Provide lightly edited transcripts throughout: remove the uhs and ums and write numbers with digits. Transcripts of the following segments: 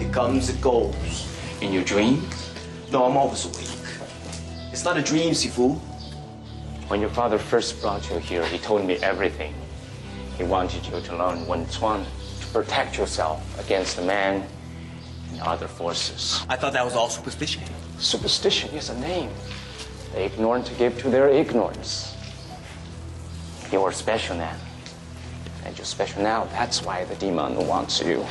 It comes, it goes. In your dreams? No, I'm always awake. It's not a dream, Sifu. When your father first brought you here, he told me everything. He wanted you to learn Wen Chuan, to protect yourself against the man and other forces. I thought that was all superstition. Superstition is a name the ignorant give to their ignorance. You're special now. And you're special now. That's why the demon wants you.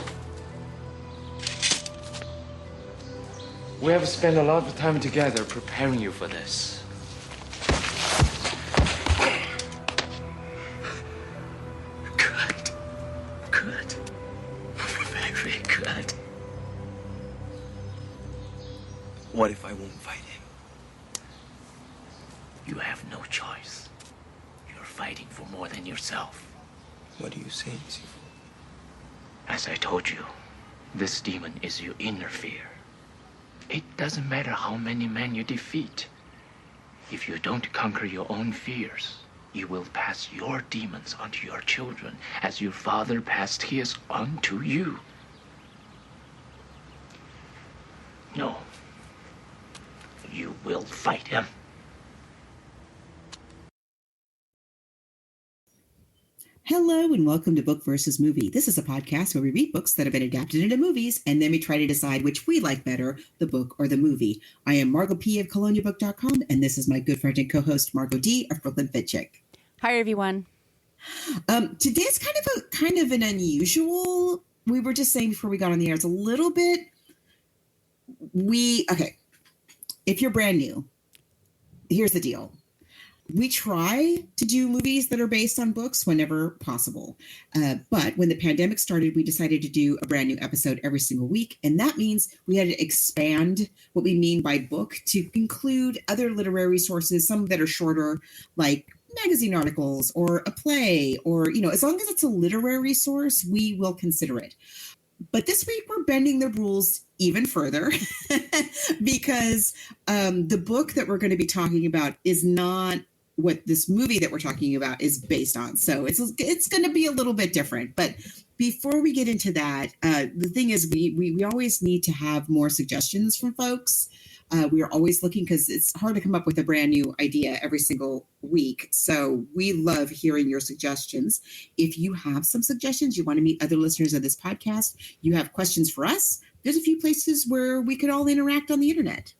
We have spent a lot of time together preparing you for this. Good. Good. Very good. What if I won't fight him? You have no choice. You're fighting for more than yourself. What are you saying, Sifu? As I told you, this demon is your inner fear. It doesn't matter how many men you defeat. If you don't conquer your own fears, you will pass your demons onto your children as your father passed his on to you. No. You will fight him. Hello and welcome to Book versus Movie. This is a podcast where we read books that have been adapted into movies and then we try to decide which we like better, the book or the movie. I am Margot P. of coloniabook.com and this is my good friend and co-host Margot D. of Brooklyn Fitchick. Hi, everyone. Today's kind of an unusual, we were just saying before we got on the air, it's a little bit, if you're brand new, here's the deal. We try to do movies that are based on books whenever possible. But when the pandemic started, we decided to do a brand new episode every single week. And that means we had to expand what we mean by book to include other literary sources, some that are shorter, like magazine articles or a play, or, as long as it's a literary source, we will consider it. But this week we're bending the rules even further because the book that we're going to be talking about is not what this movie that we're talking about is based on. So it's going to be a little bit different. But before we get into that, the thing is we always need to have more suggestions from folks. We are always looking because it's hard to come up with a brand new idea every single week. So we love hearing your suggestions. If you have some suggestions, you want to meet other listeners of this podcast, you have questions for us, there's a few places where we could all interact on the internet.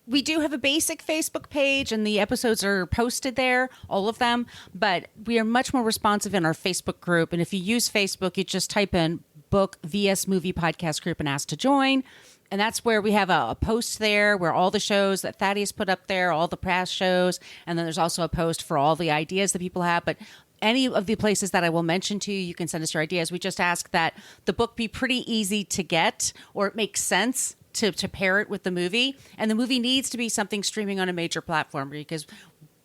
We do have a basic Facebook page and the episodes are posted there, all of them, but we are much more responsive in our Facebook group. And if you use Facebook, you just type in Book VS Movie Podcast Group and ask to join. And that's where we have a post there where all the shows that Thaddeus put up there, all the past shows. And then there's also a post for all the ideas that people have. But any of the places that I will mention to you, you can send us your ideas. We just ask that the book be pretty easy to get or it makes sense to pair it with the movie. And the movie needs to be something streaming on a major platform because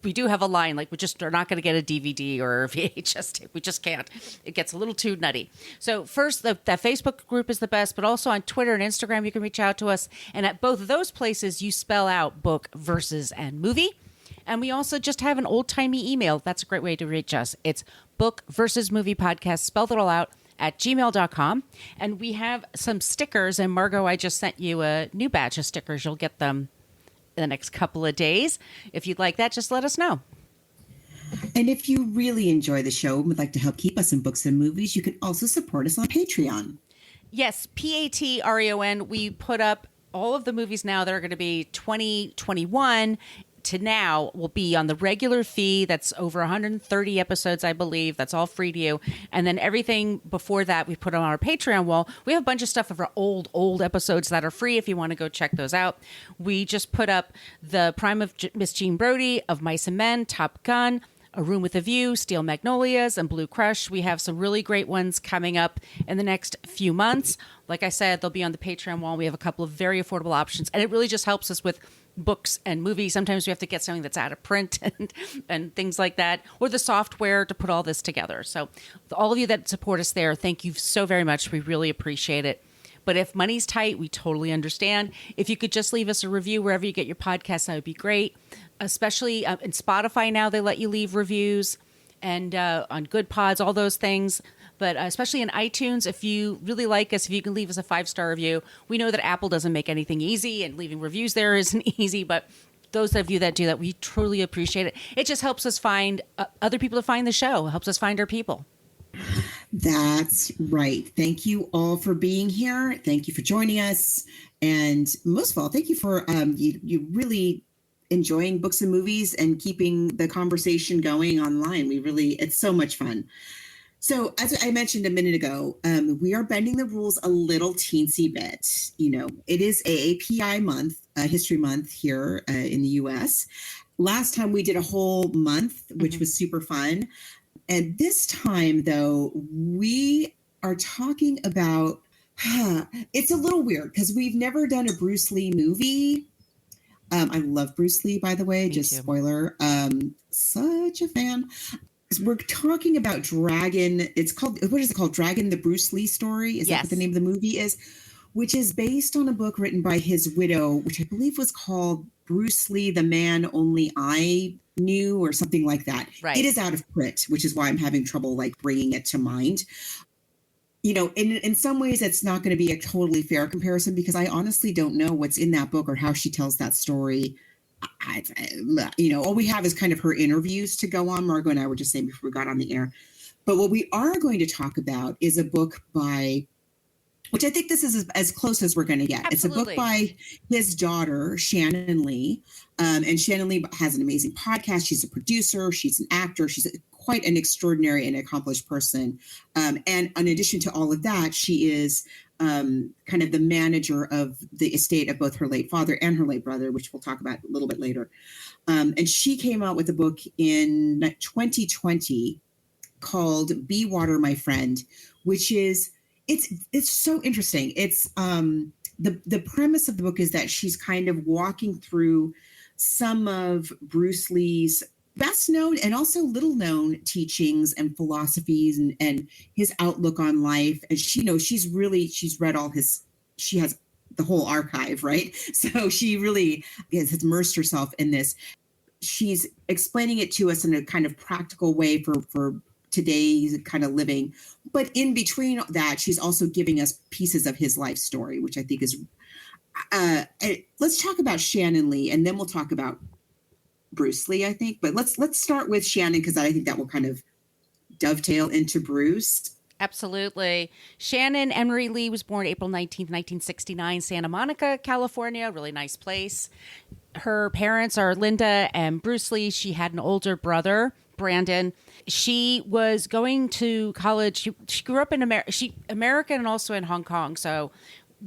we do have a line, like we just are not going to get a DVD or a VHS tape. We just can't. It gets a little too nutty. So first, that Facebook group is the best, but also on Twitter and Instagram, you can reach out to us. And at both of those places, you spell out book versus and movie. And we also just have an old-timey email. That's a great way to reach us. It's book versus movie podcast, spelled it all out, at gmail.com. And we have some stickers. And Margot, I just sent you a new batch of stickers. You'll get them in the next couple of days. If you'd like that, just let us know. And if you really enjoy the show and would like to help keep us in books and movies, you can also support us on Patreon. Yes, Patreon. We put up all of the movies now that are going to be 2021 to now will be on the regular fee. That's over 130 episodes, I believe. That's all free to you. And then everything before that we put on our Patreon wall. We have a bunch of stuff of our old episodes that are free if you want to go check those out. We just put up the Prime of Miss Jean Brodie, Of Mice and Men, Top Gun, A Room with a View, Steel Magnolias, and Blue Crush. We have some really great ones coming up in the next few months. Like I said, they'll be on the Patreon wall. We have a couple of very affordable options, and it really just helps us with books and movies. Sometimes we have to get something that's out of print and things like that, or the software to put all this together. So all of you that support us there, thank you so very much. We really appreciate it. But if money's tight, we totally understand. If you could just leave us a review wherever you get your podcasts, that would be great. Especially in Spotify now, they let you leave reviews, and on Good Pods, all those things. But especially in iTunes, if you really like us, if you can leave us a 5-star review. We know that Apple doesn't make anything easy, and leaving reviews there isn't easy, but those of you that do that, we truly appreciate it. It just helps us find other people to find the show. It helps us find our people. That's right. Thank you all for being here. Thank you for joining us. And most of all, thank you for you really enjoying books and movies and keeping the conversation going online. It's so much fun. So as I mentioned a minute ago, we are bending the rules a little teensy bit. It is AAPI month, History Month here in the US. Last time we did a whole month, which was super fun. And this time, though, we are talking about, it's a little weird because we've never done a Bruce Lee movie. I love Bruce Lee, by the way, just too. Spoiler. Such a fan. We're talking about Dragon. It's called, what is it called? Dragon, the Bruce Lee story. Is that what the name of the movie is? Which is based on a book written by his widow, which I believe was called Bruce Lee, the Man Only I Knew, or something like that. Right. It is out of print, which is why I'm having trouble bringing it to mind. In some ways, it's not going to be a totally fair comparison because I honestly don't know what's in that book or how she tells that story. All we have is kind of her interviews to go on. Margot and I were just saying before we got on the air. But what we are going to talk about is a book by, which I think this is as close as we're going to get. Absolutely. It's a book by his daughter, Shannon Lee. And Shannon Lee has an amazing podcast. She's a producer. She's an actor. She's quite an extraordinary and accomplished person. And in addition to all of that, she is kind of the manager of the estate of both her late father and her late brother, which we'll talk about a little bit later. And she came out with a book in 2020 called Be Water, My Friend, which is, it's so interesting. It's the premise of the book is that she's kind of walking through some of Bruce Lee's best known and also little known teachings and philosophies and his outlook on life. And she's read she has the whole archive, right? So she really has immersed herself in this. She's explaining it to us in a kind of practical way for today's kind of living. But in between that, she's also giving us pieces of his life story, which I think is, let's talk about Shannon Lee and then we'll talk about Bruce Lee, I think. But let's start with Shannon because I think that will kind of dovetail into Bruce. Absolutely. Shannon Emery Lee was born April 19th, 1969, Santa Monica, California, really nice place. Her parents are Linda and Bruce Lee. She had an older brother, Brandon. She was going to college. She grew up in American and also in Hong Kong. So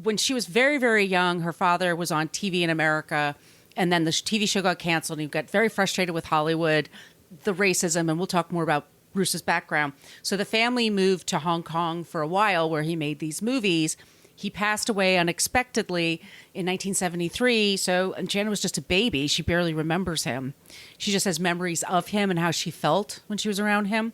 when she was very, very young, her father was on TV in America. And then the TV show got canceled and he got very frustrated with Hollywood, the racism, and we'll talk more about Bruce's background. So the family moved to Hong Kong for a while where he made these movies. He passed away unexpectedly in 1973. So Janet was just a baby. She barely remembers him. She just has memories of him and how she felt when she was around him.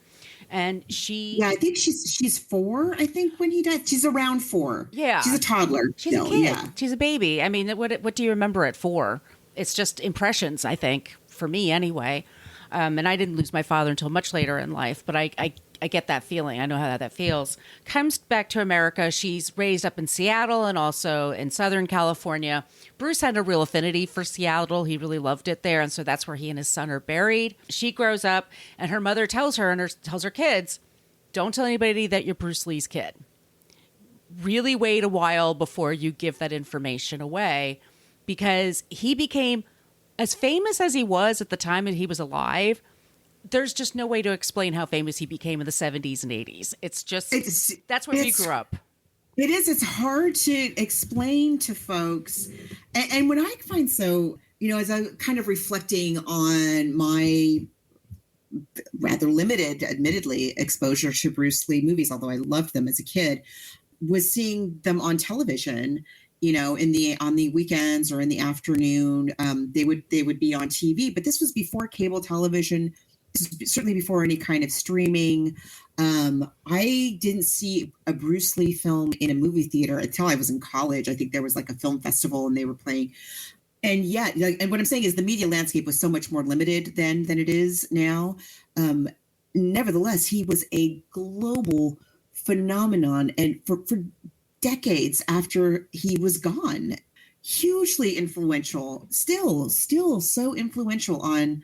And I think she's 4, I think, when he died. She's around 4. Yeah. She's a toddler. She's a kid. Yeah. She's a baby. I mean, what do you remember at 4? It's just impressions, I think, for me anyway. And I didn't lose my father until much later in life, but I get that feeling. I know how that feels. Comes back to America. She's raised up in Seattle and also in Southern California. Bruce had a real affinity for Seattle. He really loved it there. And so that's where he and his son are buried. She grows up and her mother tells her tells her kids, don't tell anybody that you're Bruce Lee's kid. Really wait a while before you give that information away. Because he became as famous as he was at the time that he was alive. There's just no way to explain how famous he became in the 70s and 80s. That's where he grew up. It is. It's hard to explain to folks. And what I find so, as I'm kind of reflecting on my rather limited, admittedly, exposure to Bruce Lee movies, although I loved them as a kid, was seeing them on television. On the weekends or in the afternoon, they would be on TV. But this was before cable television. This was certainly before any kind of streaming. I didn't see a Bruce Lee film in a movie theater until I was in college. I think there was a film festival and they were playing. And yet, and what I'm saying is the media landscape was so much more limited then than it is now. Nevertheless, he was a global phenomenon, and for decades after he was gone. Hugely influential, still so influential on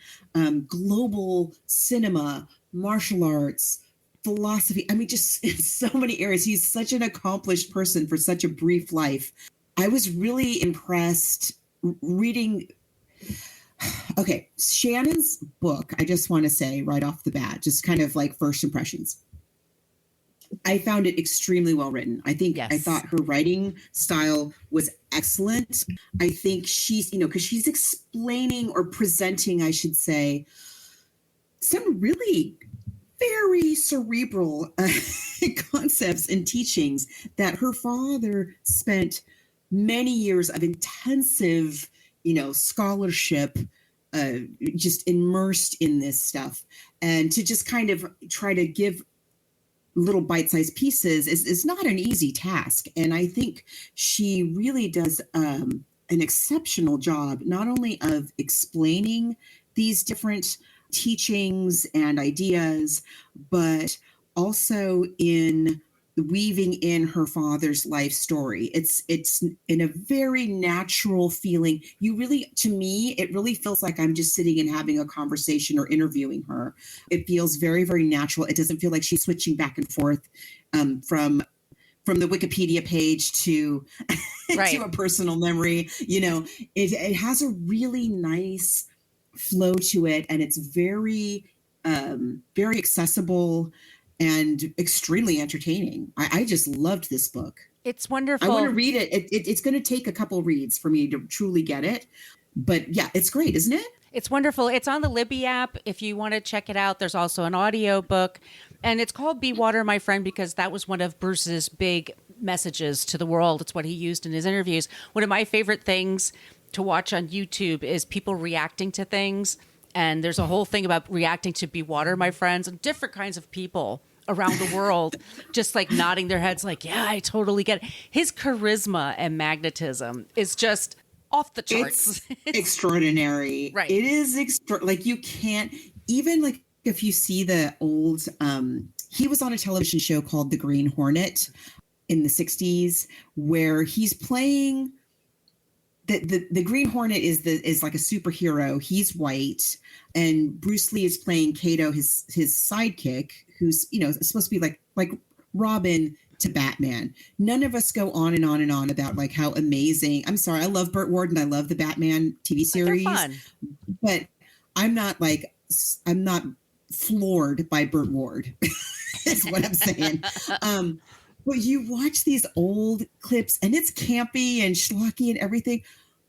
global cinema, martial arts, philosophy. I mean, just in so many areas. He's such an accomplished person for such a brief life. I was really impressed reading. Okay, Shannon's book, I just want to say right off the bat, just kind of like first impressions. I found it extremely well written. I thought her writing style was excellent. I think she's, because she's explaining or presenting, I should say, some really very cerebral concepts and teachings that her father spent many years of intensive, scholarship, just immersed in this stuff. And to just kind of try to give little bite-sized pieces is not an easy task. And I think she really does an exceptional job, not only of explaining these different teachings and ideas, but also in weaving in her father's life story. It's in a very natural feeling. To me, it really feels like I'm just sitting and having a conversation or interviewing her. It feels very, very natural. It doesn't feel like she's switching back and forth from the Wikipedia page to, right. to a personal memory. It has a really nice flow to it, and it's very, very accessible and extremely entertaining. I just loved this book. It's wonderful. I want to read it. It's going to take a couple reads for me to truly get it. But yeah, it's great, isn't it? It's wonderful. It's on the Libby app if you want to check it out. There's also an audio book, and it's called Be Water, My Friend, because that was one of Bruce's big messages to the world. It's what he used in his interviews. One of my favorite things to watch on YouTube is people reacting to things. And there's a whole thing about reacting to Be Water, My Friends, and different kinds of people around the world just like nodding their heads like, yeah, I totally get it. His charisma and magnetism is just off the charts. It's extraordinary. Right. It is like you can't even, like, if you see the old he was on a television show called The Green Hornet in the 60s where he's playing the Green Hornet is like a superhero. He's white, and Bruce Lee is playing Kato, his sidekick, who's supposed to be like Robin to Batman. None of us go on and on and on about like how amazing. I'm sorry, I love Burt Ward and I love the Batman TV series, but I'm not floored by Burt Ward. Is what I'm saying. But you watch these old clips and it's campy and schlocky and everything.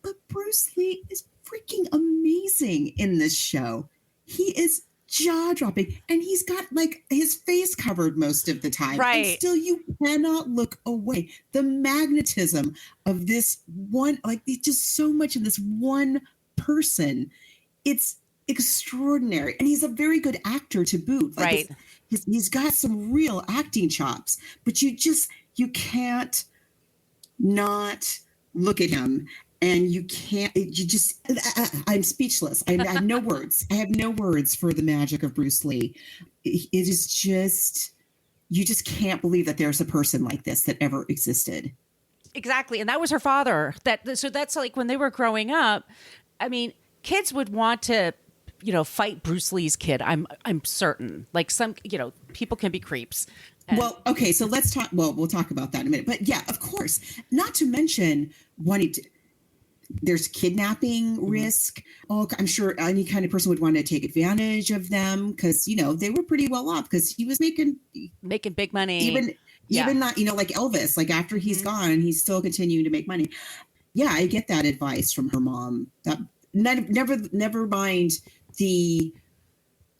But Bruce Lee is freaking amazing in this show. He is jaw-dropping, and he's got like his face covered most of the time. Right. And still you cannot look away. The magnetism of this one, like just so much in this one person. It's extraordinary. And he's a very good actor to boot. Like right. He's got some real acting chops, but you can't not look at him, and I'm speechless. I have no words. I have no words for the magic of Bruce Lee. It is just, you just can't believe that there's a person like this that ever existed. Exactly. And that was her father. So that's like when they were growing up, I mean, kids would want to, fight Bruce Lee's kid. I'm certain. Like some, people can be creeps. Well, okay, so let's talk. Well, we'll talk about that in a minute. But yeah, of course. Not to mention there's kidnapping risk. Oh, I'm sure any kind of person would want to take advantage of them because they were pretty well off because he was making big money. Even not like Elvis. Like after he's gone, he's still continuing to make money. Yeah, I get that advice from her mom. That never mind the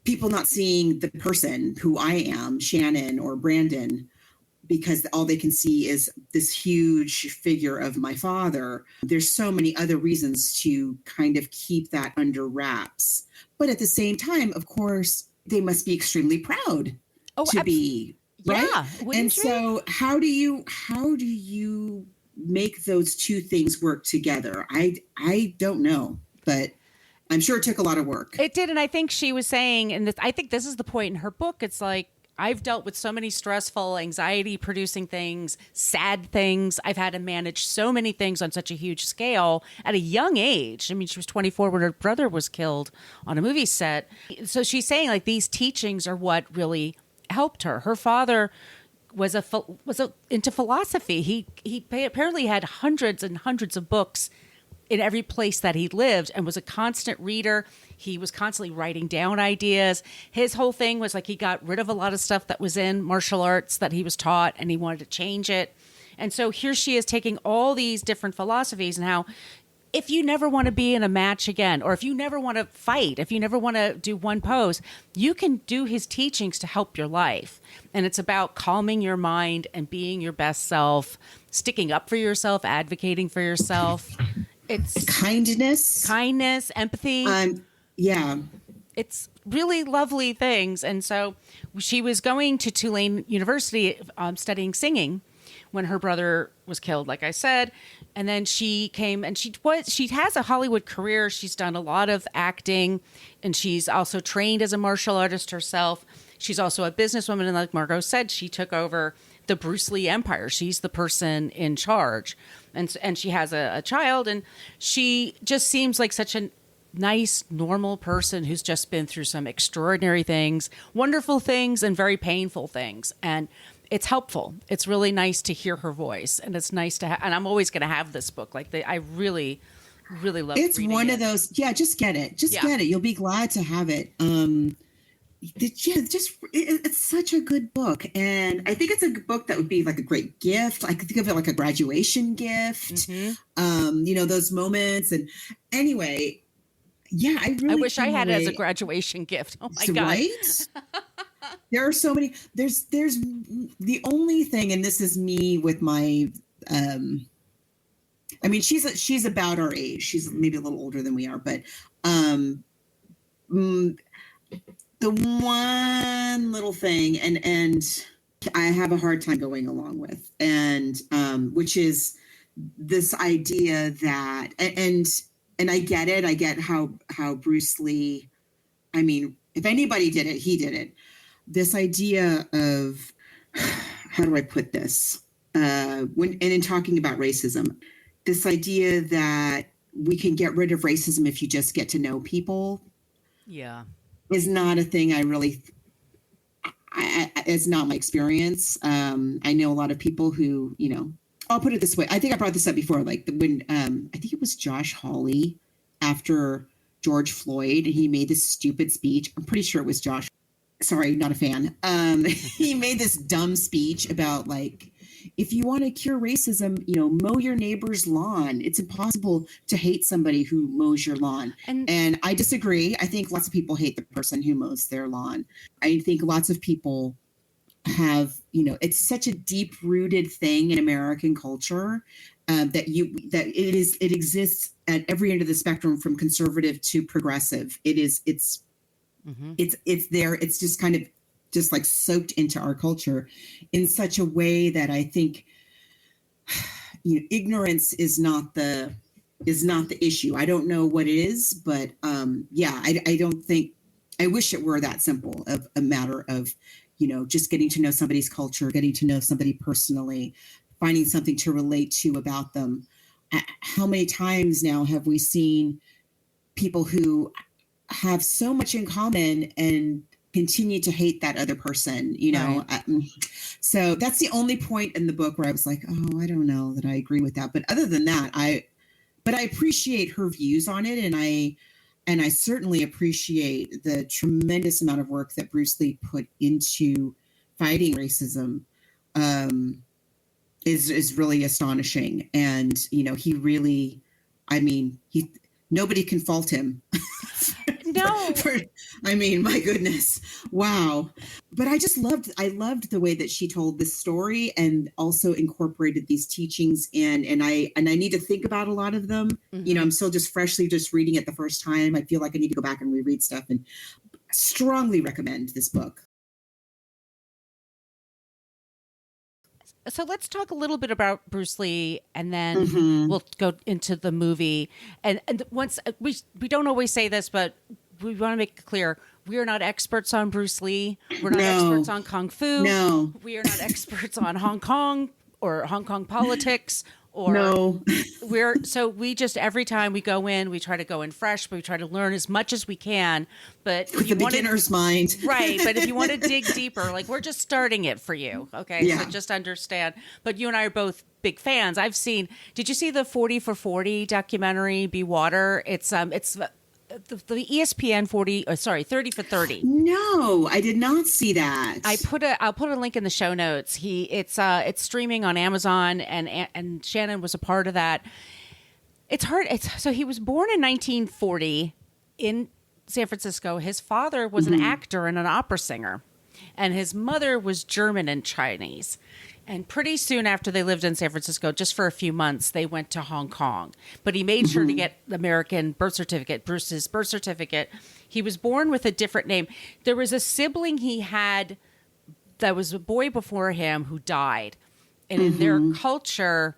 people not seeing the person who I am, Shannon or Brandon, because all they can see is this huge figure of my father. There's so many other reasons to kind of keep that under wraps. But at the same time, of course, they must be extremely proud to be, right? Yeah, and so how do you make those two things work together? I don't know, but I'm sure it took a lot of work. It did. And I think she was saying, and I think this is the point in her book. It's like, I've dealt with so many stressful, anxiety producing things, sad things. I've had to manage so many things on such a huge scale at a young age. I mean, she was 24 when her brother was killed on a movie set. So she's saying like these teachings are what really helped her. Her father was into philosophy. He apparently had hundreds and hundreds of books in every place that he lived and was a constant reader. He was constantly writing down ideas. His whole thing was like he got rid of a lot of stuff that was in martial arts that he was taught and he wanted to change it. And so here she is taking all these different philosophies and how if you never want to be in a match again, or if you never want to fight, if you never want to do one pose, you can do his teachings to help your life. And it's about calming your mind and being your best self, sticking up for yourself, advocating for yourself. It's kindness, empathy. Yeah. It's really lovely things. And so she was going to Tulane University studying singing when her brother was killed, like I said. And then she came and she has a Hollywood career. She's done a lot of acting and she's also trained as a martial artist herself. She's also a businesswoman. And like Margos said, she took over the Bruce Lee empire. She's the person in charge. And she has a child, and she just seems like such a nice, normal person who's just been through some extraordinary things, wonderful things, and very painful things. And it's helpful. It's really nice to hear her voice, and it's nice to and I'm always going to have this book. I really, really love it. It's one of those. Yeah, just get it. Get it. You'll be glad to have it. It's such a good book, and I think it's a book that would be like a great gift. I could think of it like a graduation gift. Mm-hmm. Those moments. And anyway, yeah, I wish I had it as a graduation gift. Oh my God. Right? There are so many. There's the only thing, and this is me with my. I mean, she's about our age. She's maybe a little older than we are, but the one little thing, and I have a hard time going along with, and which is this idea that, and I get it. I get how Bruce Lee, I mean, if anybody did it, he did it. This idea of, how do I put this? In talking about racism, this idea that we can get rid of racism if you just get to know people. Yeah. Is not a thing I really, it's not my experience. I know a lot of people who, I'll put it this way. I think I brought this up before, like when, I think it was Josh Hawley after George Floyd, he made this stupid speech. I'm pretty sure it was Josh. Sorry, not a fan. He made this dumb speech about like, if you want to cure racism, mow your neighbor's lawn. It's impossible to hate somebody who mows your lawn. And I disagree. I think lots of people hate the person who mows their lawn. I think lots of people have, it's such a deep rooted thing in American culture that it exists at every end of the spectrum, from conservative to progressive. It's there. It's just kind of just like soaked into our culture in such a way that I think, ignorance is not the issue. I don't know what it is, but I don't think, I wish it were that simple of a matter of, just getting to know somebody's culture, getting to know somebody personally, finding something to relate to about them. How many times now have we seen people who have so much in common and continue to hate that other person, Right. So that's the only point in the book where I was like, oh, I don't know that I agree with that. But other than that, I appreciate her views on it. And I certainly appreciate the tremendous amount of work that Bruce Lee put into fighting racism, is really astonishing. And, he really, nobody can fault him. No. My goodness. Wow. But I loved the way that she told this story and also incorporated these teachings in, and I need to think about a lot of them. Mm-hmm. I'm still just freshly reading it the first time. I feel like I need to go back and reread stuff, and strongly recommend this book. So let's talk a little bit about Bruce Lee, and then we'll go into the movie. And once we don't always say this, but we want to make it clear, We are not experts on Bruce Lee. We're not No. experts on Kung Fu. No. We are not experts on Hong Kong or Hong Kong politics. Or No. we just, every time we go in, we try to go in fresh, but we try to learn as much as we can. But With the beginner's mind. Right. But if you want to dig deeper, like, we're just starting it for you. Okay. Yeah. So just understand. But you and I are both big fans. Did you see the 40 for 40 documentary, Be Water? It's the ESPN 30 for 30. No, I did not see that. I'll put a link in the show notes. It's streaming on Amazon, and Shannon was a part of that. It's hard. So he was born in 1940 in San Francisco. His father was an actor and an opera singer, and his mother was German and Chinese. And pretty soon after they lived in San Francisco, just for a few months, they went to Hong Kong. But he made sure to get the American birth certificate, Bruce's birth certificate. He was born with a different name. There was a sibling he had that was a boy before him who died. And in their culture,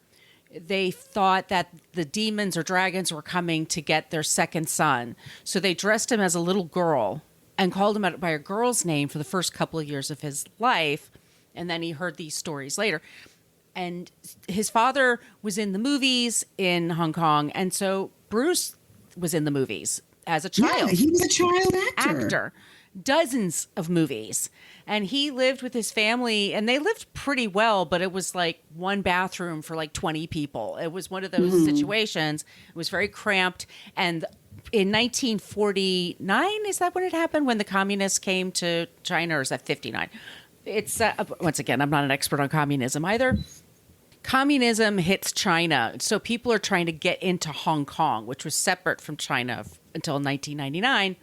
they thought that the demons or dragons were coming to get their second son. So they dressed him as a little girl and called him by a girl's name for the first couple of years of his life. And then he heard these stories later. And his father was in the movies in Hong Kong. And so Bruce was in the movies as a child. Yeah, he was a child actor. Dozens of movies. And he lived with his family, and they lived pretty well, but it was like one bathroom for like 20 people. It was one of those situations. It was very cramped. And in 1949, is that when it happened? When the communists came to China, or is that 59? It's once again, I'm not an expert on communism either. Communism hits China, so people are trying to get into Hong Kong, which was separate from China until 1999.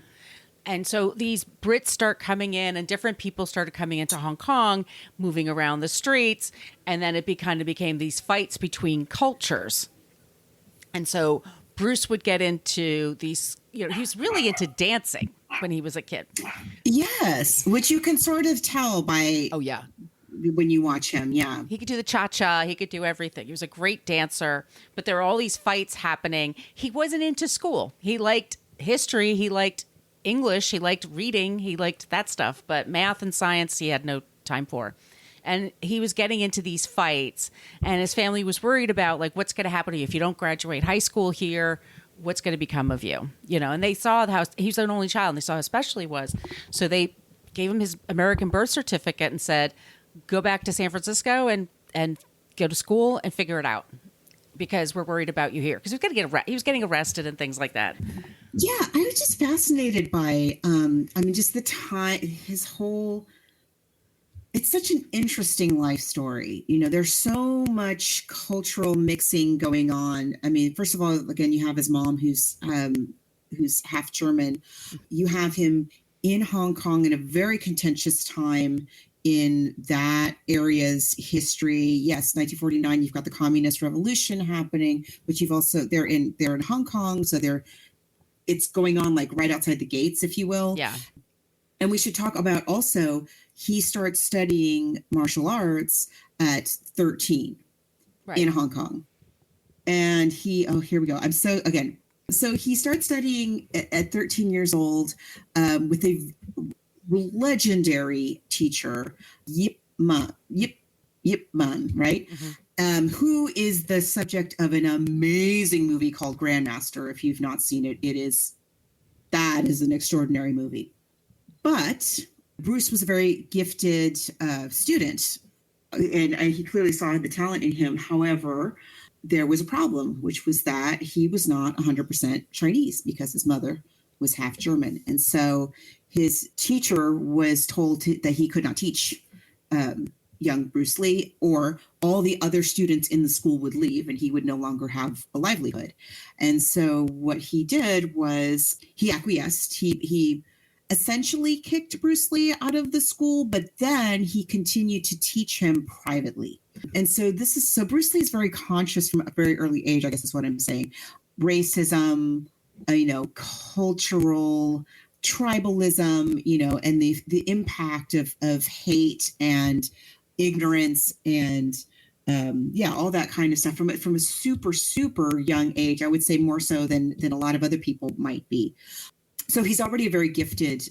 And so these Brits start coming in, and different people started coming into Hong Kong, moving around the streets, and then it kind of became these fights between cultures. And so Bruce would get into these, he was really into dancing when he was a kid. Yes, which you can sort of tell by when you watch him. Yeah, he could do the cha-cha, he could do everything. He was a great dancer, but there were all these fights happening. He wasn't into school. He liked history, he liked English, he liked reading, he liked that stuff, but math and science he had no time for. And he was getting into these fights, and his family was worried about, like, what's going to happen to you if you don't graduate high school here? What's going to become of you? And they saw how he was an only child, and they saw how special he was. So they gave him his American birth certificate and said, go back to San Francisco and go to school and figure it out, because we're worried about you here. Because he was getting arrested and things like that. Yeah, I was just fascinated by, just the time, his whole. It's such an interesting life story. There's so much cultural mixing going on. I mean, first of all, again, you have his mom who's half German. You have him in Hong Kong in a very contentious time in that area's history. Yes, 1949, you've got the Communist Revolution happening, but you've also they're in Hong Kong, so it's going on like right outside the gates, if you will. Yeah. And we should talk about also, he starts studying martial arts at 13 in Hong Kong. And here we go. So he starts studying at 13 years old with a legendary teacher, Yip Man, right? Mm-hmm. Who is the subject of an amazing movie called Grandmaster. If you've not seen it, that is an extraordinary movie. But Bruce was a very gifted student, and he clearly saw the talent in him. However, there was a problem, which was that he was not 100% Chinese because his mother was half German. And so his teacher was told that he could not teach young Bruce Lee, or all the other students in the school would leave and he would no longer have a livelihood. And so what he did was he acquiesced. He essentially kicked Bruce Lee out of the school, but then he continued to teach him privately. And so Bruce Lee is very conscious from a very early age, I guess is what I'm saying. Racism, cultural tribalism, and the impact of hate and ignorance and all that kind of stuff from a super, super young age. I would say more so than a lot of other people might be. So he's already a very gifted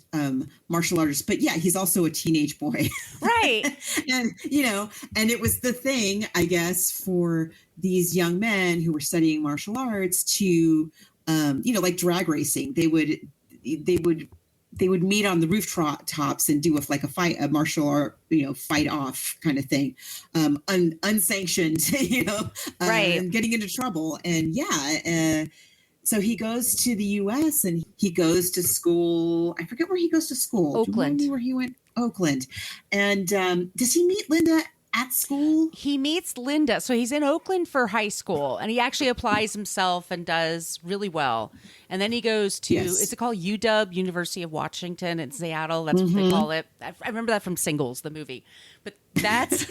martial artist, but yeah, he's also a teenage boy. Right. And, and it was the thing, I guess, for these young men who were studying martial arts to, like drag racing. They would meet on the rooftops and do a martial art, fight off kind of thing, unsanctioned, right. And getting into trouble. And so he goes to the U.S. and he goes to school. I forget where he goes to school. Oakland. Do you remember where he went? Oakland. And does he meet Linda at school? He meets Linda. So he's in Oakland for high school, and he actually applies himself and does really well. And then he goes to, is it called UW, University of Washington in Seattle? That's what they call it. I remember that from Singles, the movie. But that's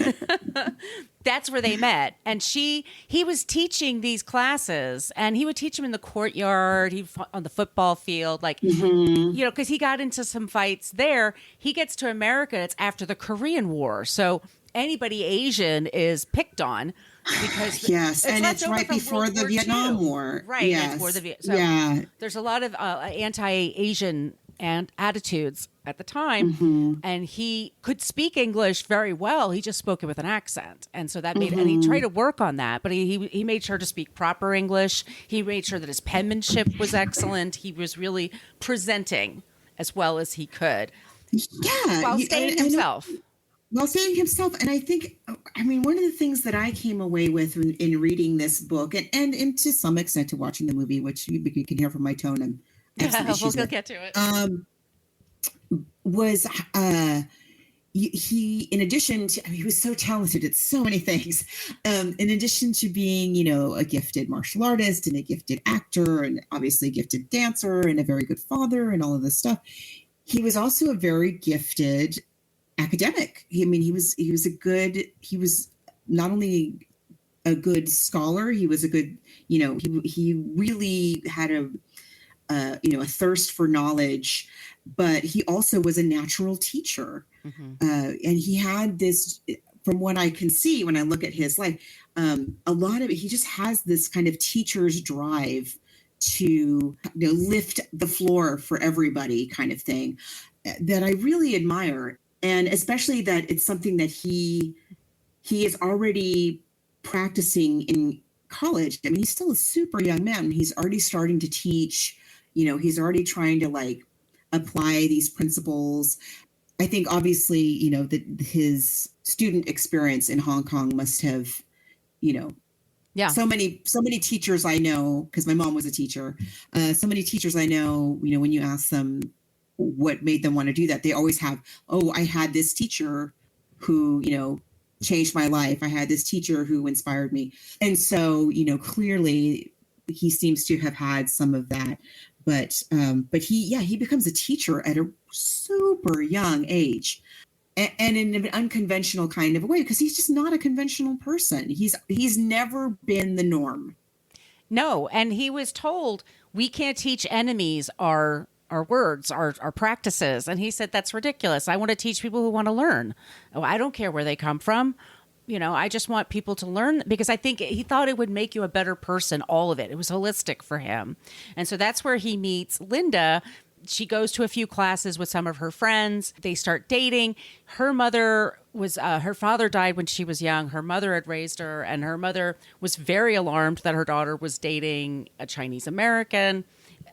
that's where they met. And he was teaching these classes, and he would teach them in the courtyard, on the football field, because he got into some fights there. He gets to America, it's after the Korean War. So anybody Asian is picked on because it's right before the Vietnam War. Right. Yes. Before the there's a lot of anti-Asian and attitudes at the time, and he could speak English very well. He just spoke it with an accent, and so that made. And he tried to work on that, but he made sure to speak proper English. He made sure that his penmanship was excellent. He was really presenting as well as he could, while staying himself. While staying himself. And I think, one of the things that I came away with in reading this book, and to some extent to watching the movie, which you can hear from my tone, we'll get to it. Was he, in addition to, he was so talented at so many things. In addition to being, a gifted martial artist and a gifted actor and obviously a gifted dancer and a very good father and all of this stuff, he was also a very gifted academic. He was not only a good scholar, he was a good, he really had a thirst for knowledge, but he also was a natural teacher. And he had this, from what I can see when I look at his life, a lot of it, he just has this kind of teacher's drive to lift the floor for everybody kind of thing that I really admire. And especially that it's something that he is already practicing in college. He's still a super young man. He's already starting to teach, he's already trying to apply these principles. I think obviously, that his student experience in Hong Kong must have, so many teachers I know, because my mom was a teacher. So many teachers I know, when you ask them what made them want to do that, they always have, I had this teacher who, changed my life. I had this teacher who inspired me. And so, clearly he seems to have had some of that, but he becomes a teacher at a super young age, and in an unconventional kind of a way, because he's just not a conventional person. He's never been the norm. No. And he was told, we can't teach enemies our words, our practices. And he said, that's ridiculous. I want to teach people who want to learn. I don't care where they come from. I just want people to learn, because I think he thought it would make you a better person, all of it. It was holistic for him. And so that's where he meets Linda. She goes to a few classes with some of her friends. They start dating. Her mother was, her father died when she was young. Her mother had raised her, and her mother was very alarmed that her daughter was dating a Chinese American.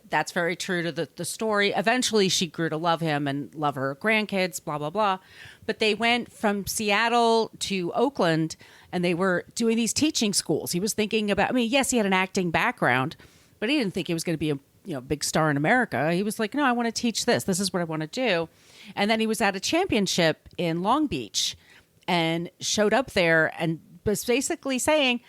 That's very true to the story. Eventually, she grew to love him and love her grandkids, blah, blah, blah. But they went from Seattle to Oakland, and they were doing these teaching schools. He was thinking about, yes, he had an acting background, but he didn't think he was going to be a big star in America. He was like, no, I want to teach this. This is what I want to do. And then he was at a championship in Long Beach and showed up there and was basically saying,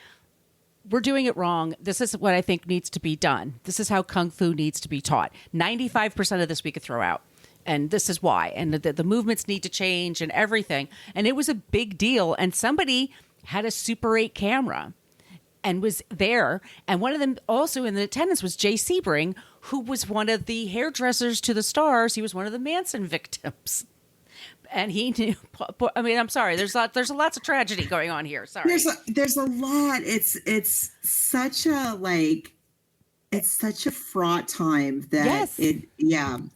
we're doing it wrong. This is what I think needs to be done. This is how Kung Fu needs to be taught. 95% of this we could throw out. And this is why. And the movements need to change and everything. And it was a big deal. And somebody had a Super 8 camera and was there. And one of them also in the attendance was Jay Sebring, who was one of the hairdressers to the stars. He was one of the Manson victims. And he knew, I'm sorry, there's lots of tragedy going on here. Sorry. There's a lot. It's such a It's such a fraught time that Yes.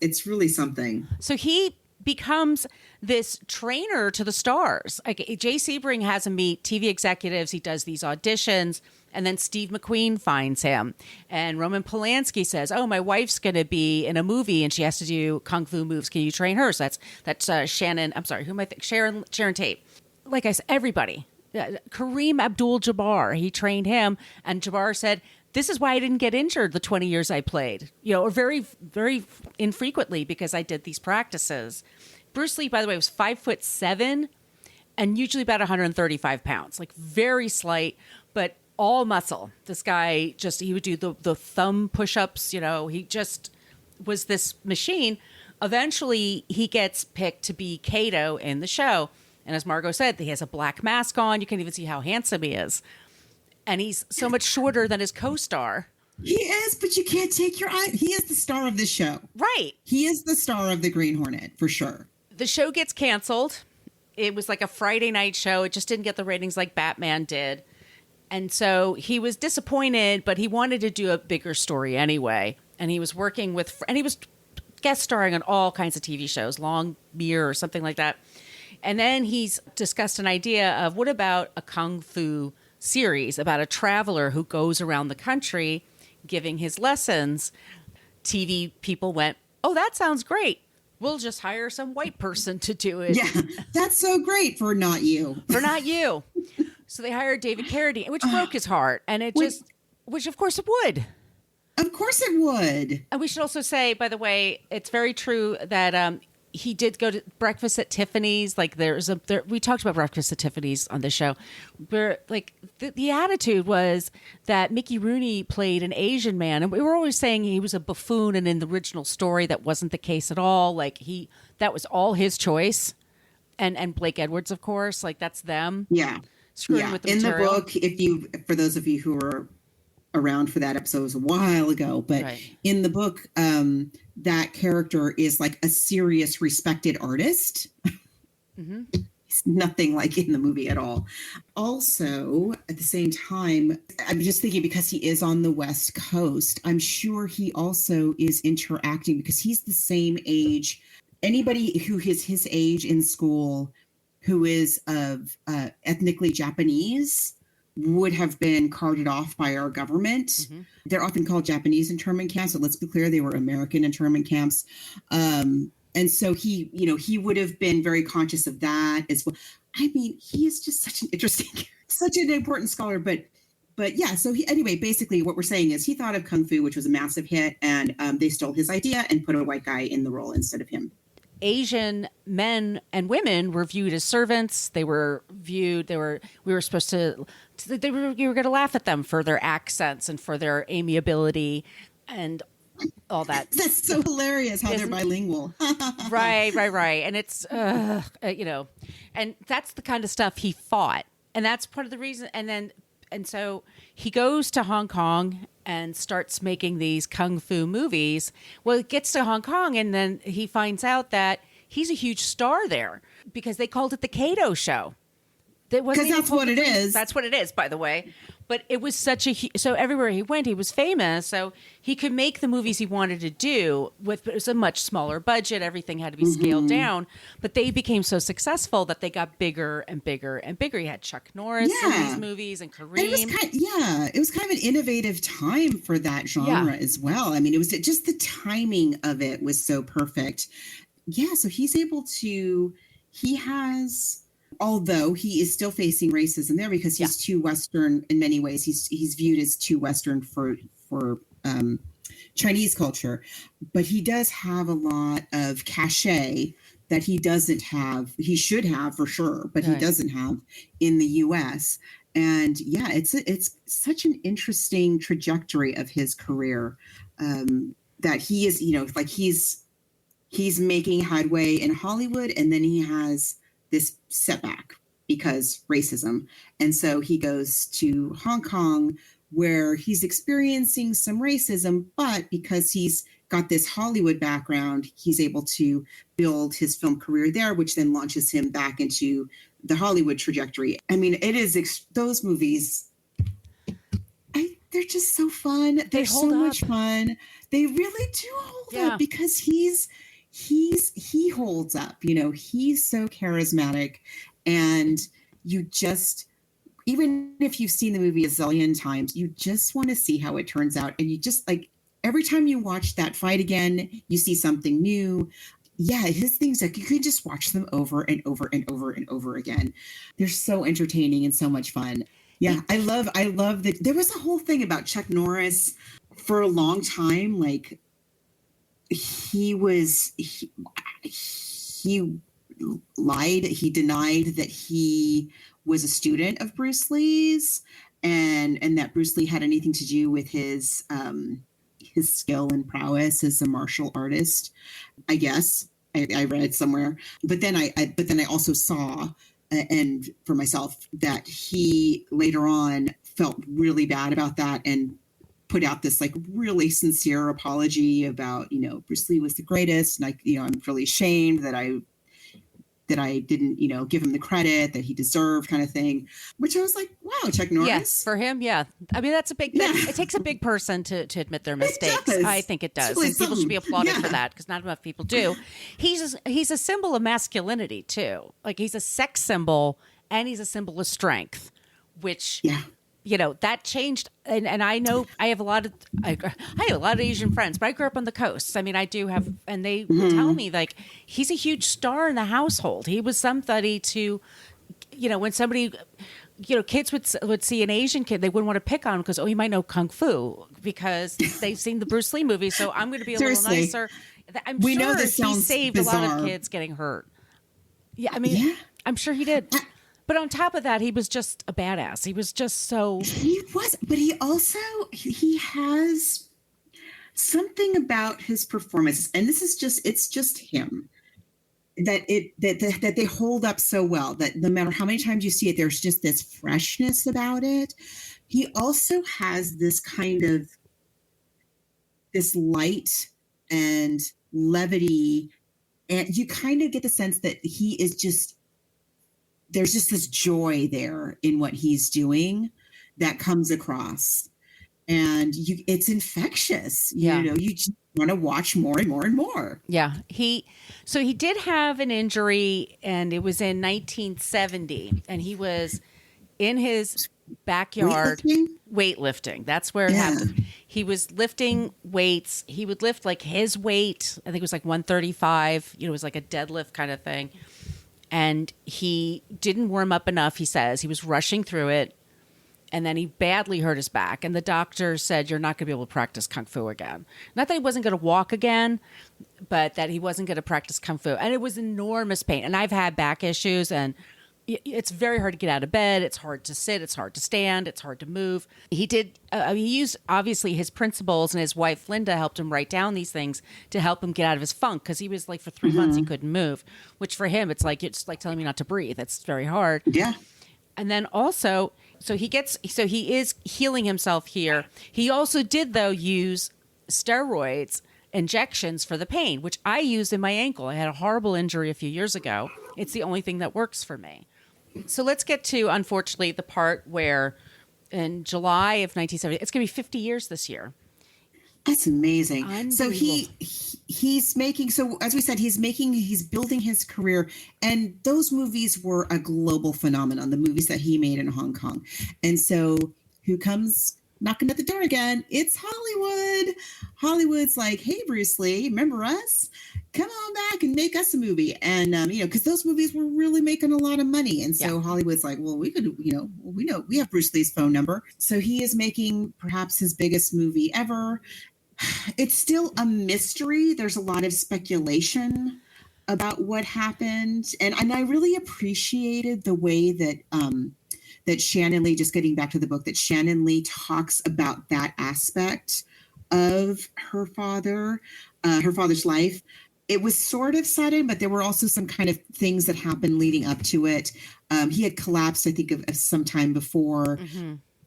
it's really something. So he becomes this trainer to the stars. Like Jay Sebring has him meet TV executives. He does these auditions, and then Steve McQueen finds him. And Roman Polanski says, "Oh, my wife's going to be in a movie, and she has to do kung fu moves. Can you train her?" So that's Shannon. I'm sorry, who am I thinking? Sharon Tate. Like I said, everybody. Kareem Abdul-Jabbar. He trained him, and Jabbar said, "This is why I didn't get injured the 20 years I played, or very, very infrequently because I did these practices." Bruce Lee, by the way, was 5'7" and usually about 135 pounds, like very slight, but all muscle. This guy he would do the thumb push-ups, he just was this machine. Eventually, he gets picked to be Kato in the show. And as Margot said, he has a black mask on. You can't even see how handsome he is. And he's so much shorter than his co-star. He is, but you can't take your eye. He is the star of this show. Right. He is the star of the Green Hornet, for sure. The show gets canceled. It was like a Friday night show. It just didn't get the ratings like Batman did. And so he was disappointed, but he wanted to do a bigger story anyway. And he was working and he was guest starring on all kinds of TV shows, Long Mirror or something like that. And then he's discussed an idea of what about a kung fu series about a traveler who goes around the country giving his lessons. TV people went, "Oh, that sounds great. We'll just hire some white person to do it." Yeah, that's so great for not you. For not you. So they hired David Carradine, which broke his heart. And which of course it would. Of course it would. And we should also say, by the way, it's very true that he did go to Breakfast at Tiffany's. Like we talked about Breakfast at Tiffany's on this show, where like the attitude was that Mickey Rooney played an Asian man, and we were always saying he was a buffoon, and in the original story that wasn't the case at all. Like that was all his choice, and Blake Edwards, of course, like that's them. Yeah, screwing with the in material. the book, for those of you who were around for that episode, it was a while ago, but Right. in the book, that character is like a serious, respected artist. Mm-hmm. It's nothing like in the movie at all. Also, at the same time, I'm just thinking because he is on the West Coast, I'm sure he also is interacting because he's the same age. Anybody who is his age in school who is of ethnically Japanese would have been carted off by our government. Mm-hmm. They're often called Japanese internment camps, but let's be clear, they were American internment camps. And so he would have been very conscious of that as well. I mean, he is just such an interesting, such an important scholar. But yeah, so anyway, basically what we're saying is he thought of Kung Fu, which was a massive hit, and they stole his idea and put a white guy in the role instead of him. Asian men and women were viewed as servants. We were supposed to, you were going to laugh at them for their accents and for their amiability and all that. That's so hilarious how they're bilingual. Right. And it's, and that's the kind of stuff he fought. And that's part of the reason. And so he goes to Hong Kong and starts making these kung fu movies. Well, it gets to Hong Kong, and then he finds out that he's a huge star there because they called it the Kato Show. Because that's what it is. That's what it is, by the way. But it was so everywhere he went, he was famous. So he could make the movies he wanted to do it was a much smaller budget. Everything had to be scaled down. But they became so successful that they got bigger and bigger and bigger. He had Chuck Norris in these movies and Kareem. It was kind of an innovative time for that genre as well. I mean, it was just the timing of it was so perfect. Yeah, so he's able to, although he is still facing racism there because he's too Western in many ways. He's viewed as too Western for Chinese culture, but he does have a lot of cachet that he doesn't have. He should have for sure, but he doesn't have in the U.S. And yeah, it's such an interesting trajectory of his career that he is, like he's making headway in Hollywood, and then he has this setback because racism. And so he goes to Hong Kong where he's experiencing some racism, but because he's got this Hollywood background, he's able to build his film career there, which then launches him back into the Hollywood trajectory. I mean, it is those movies, they're just so fun. They're so much fun. They really do hold up because he holds up. You know, he's so charismatic, and you just, even if you've seen the movie a zillion times, you just want to see how it turns out, and you just like every time you watch that fight again, you see something new. Yeah, his things, like you could just watch them over and over and over and over again. They're so entertaining and so much fun. Yeah, I love that. There was a whole thing about Chuck Norris for a long time. Like he lied. He denied that he was a student of Bruce Lee's, and that Bruce Lee had anything to do with his skill and prowess as a martial artist. I guess I read it somewhere, but then I also saw, and for myself, that he later on felt really bad about that and put out this like really sincere apology about, you know, Bruce Lee was the greatest, and I'm really ashamed that I didn't, you know, give him the credit that he deserved, kind of thing. Which I was like, wow, Chuck Norris. Yes, for him, yeah. I mean, that's a big. Yeah. It takes a big person to admit their mistakes. I think it does, and people should be applauded for that because not enough people do. He's a symbol of masculinity too. Like he's a sex symbol, and he's a symbol of strength, which you know, that changed. And I know I have a lot of Asian friends, but I grew up on the coast. I mean, I do have, and they tell me like he's a huge star in the household. He was somebody to, you know, when somebody, you know, kids would see an Asian kid, they wouldn't want to pick on him because, oh, he might know Kung Fu because they've seen the Bruce Lee movie. So I'm going to be a little nicer. We know this sounds he saved bizarre. A lot of kids getting hurt. Yeah. I mean, I'm sure he did. But on top of that, he was just a badass. He was just so... He was, but he also, he has something about his performances, and this is just, it's just him, that they hold up so well, that no matter how many times you see it, there's just this freshness about it. He also has this kind of, this light and levity, and you kind of get the sense that he is just, there's just this joy there in what he's doing that comes across, and it's infectious. You know, you just want to watch more and more and more. Yeah. He did have an injury, and it was in 1970, and he was in his backyard weightlifting. That's where it happened. He was lifting weights. He would lift like his weight. I think it was like 135, you know, it was like a deadlift kind of thing. And he didn't warm up enough, he says. He was rushing through it, and then he badly hurt his back. And the doctor said, you're not going to be able to practice Kung Fu again. Not that he wasn't going to walk again, but that he wasn't going to practice Kung Fu. And it was enormous pain. And I've had back issues, and it's very hard to get out of bed. It's hard to sit. It's hard to stand. It's hard to move. He used, obviously, his principles, and his wife, Linda, helped him write down these things to help him get out of his funk, because he was like, for 3 months, he couldn't move, which for him, it's like telling me not to breathe. It's very hard. Yeah. And then also, so he is healing himself here. He also did, though, use steroids, injections for the pain, which I used in my ankle. I had a horrible injury a few years ago. It's the only thing that works for me. So let's get to, unfortunately, the part where in July of 1970, it's going to be 50 years this year. That's amazing. So he's making, so as we said, he's building his career, and those movies were a global phenomenon, the movies that he made in Hong Kong. And so who comes knocking at the door again? It's Hollywood. Hollywood's like, hey, Bruce Lee, remember us? Come on back and make us a movie. And, you know, because those movies were really making a lot of money. And so Hollywood's like, well, we could, you know, we have Bruce Lee's phone number. So he is making perhaps his biggest movie ever. It's still a mystery. There's a lot of speculation about what happened. And I really appreciated the way that, that Shannon Lee, just getting back to the book, that Shannon Lee talks about that aspect of her father's life. It was sort of sudden, but there were also some kind of things that happened leading up to it. He had collapsed, I think, of some time before,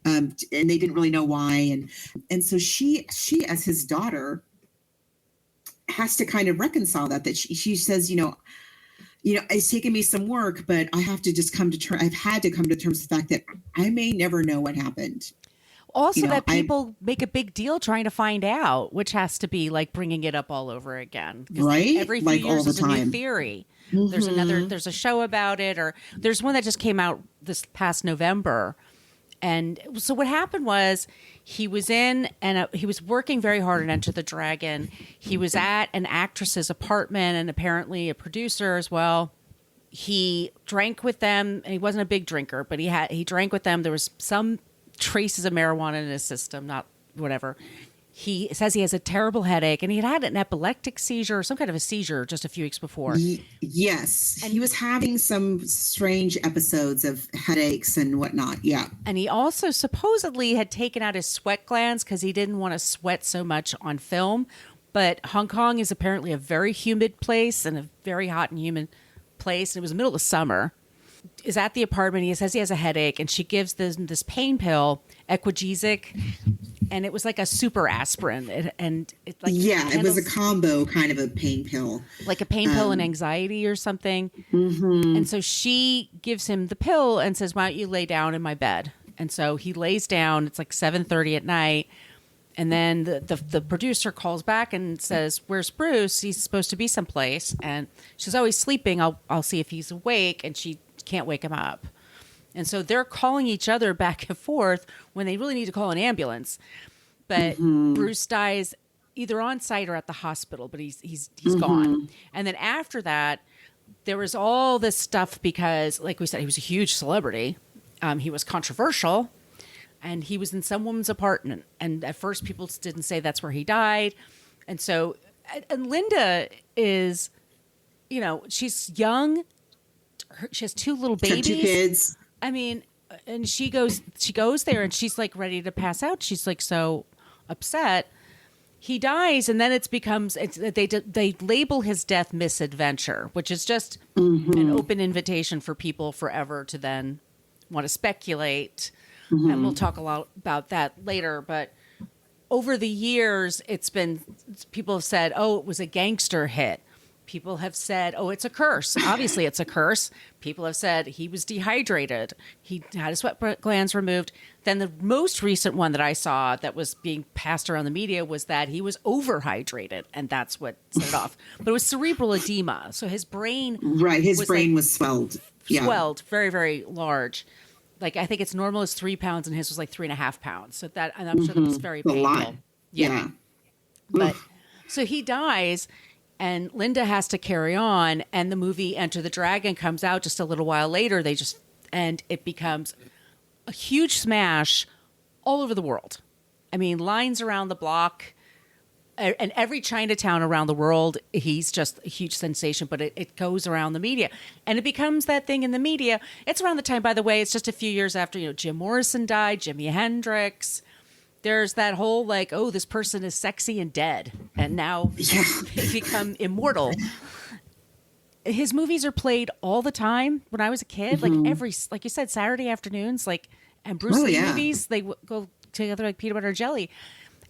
and they didn't really know why. And so she, as his daughter, has to kind of reconcile that she says, you know, it's taken me some work, but I have to just I've had to come to terms with the fact that I may never know what happened. Also, You know, that people make a big deal trying to find out, which has to be like bringing it up all over again. 'Cause right? Every few Like years all the there's a new time. theory. There's a show about it, or there's one that just came out this past November. And so what happened was he was he was working very hard on Enter the Dragon. He was at an actress's apartment and apparently a producer as well. He drank with them, and he wasn't a big drinker, but he drank with them. There was some traces of marijuana in his system, not whatever. He says he has a terrible headache, and he had an epileptic seizure or some kind of a seizure just a few weeks before. Yes. And he was having some strange episodes of headaches and whatnot. Yeah. And he also supposedly had taken out his sweat glands because he didn't want to sweat so much on film. But Hong Kong is apparently a very humid place and a very hot and humid place. And it was the middle of summer. Is at the apartment. He says he has a headache, and she gives this pain pill, Equagesic, and it was like a super aspirin. It was a combo kind of a pain pill, like a pain pill and anxiety or something. Mm-hmm. And so she gives him the pill and says, "Why don't you lay down in my bed?" And so he lays down. It's like 7:30 at night. And then the producer calls back and says, "Where's Bruce? He's supposed to be someplace." And she says, "Oh, he's sleeping. I'll see if he's awake." And she can't wake him up. And so they're calling each other back and forth when they really need to call an ambulance. But Bruce dies either on site or at the hospital, but he's gone. And then after that, there was all this stuff because, like we said, he was a huge celebrity. He was controversial. And he was in some woman's apartment. And at first, people didn't say that's where he died. And so, and Linda is, she's young. She has 2 little babies. 2 kids. I mean, and she goes there and she's like ready to pass out. She's like so upset. He dies, and then they label his death misadventure, which is just an open invitation for people forever to then want to speculate. And we'll talk a lot about that later. But over the years, people have said, "Oh, it was a gangster hit." People have said, "Oh, it's a curse." Obviously, it's a curse. People have said he was dehydrated. He had his sweat glands removed. Then the most recent one that I saw that was being passed around the media was that he was overhydrated, and that's what set it off. But it was cerebral edema. So his brain... Right, his brain was swelled. Yeah. Swelled, very, very large. Like, I think its normal is 3 pounds, and his was like 3.5 pounds. So and I'm sure that was very painful. A lot. Yeah. But so he dies... And Linda has to carry on, and the movie Enter the Dragon comes out just a little while later. And it becomes a huge smash all over the world. I mean, lines around the block, and every Chinatown around the world, he's just a huge sensation, but it goes around the media. And it becomes that thing in the media. It's around the time, by the way, it's just a few years after, Jim Morrison died, Jimi Hendrix. There's that whole like, oh, this person is sexy and dead, and now they become immortal. His movies are played all the time. When I was a kid, like you said, Saturday afternoons, and Bruce Lee movies, they go together like peanut butter and jelly.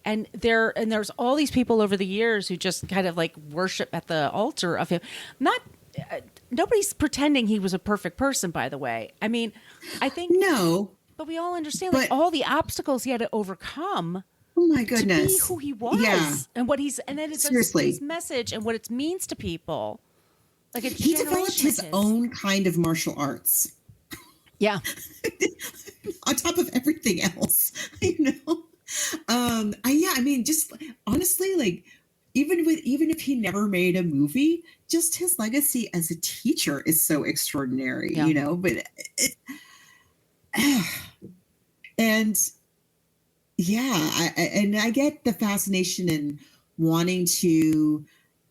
And there's all these people over the years who just kind of like worship at the altar of him. Nobody's pretending he was a perfect person, by the way. I mean, I think no. But we all understand all the obstacles he had to overcome. Oh my goodness! To be who he was, and what and then it's his message and what it means to people. Like he developed his own kind of martial arts. Yeah, on top of everything else, I mean, just honestly, like even if he never made a movie, just his legacy as a teacher is so extraordinary. But. And I get the fascination in wanting to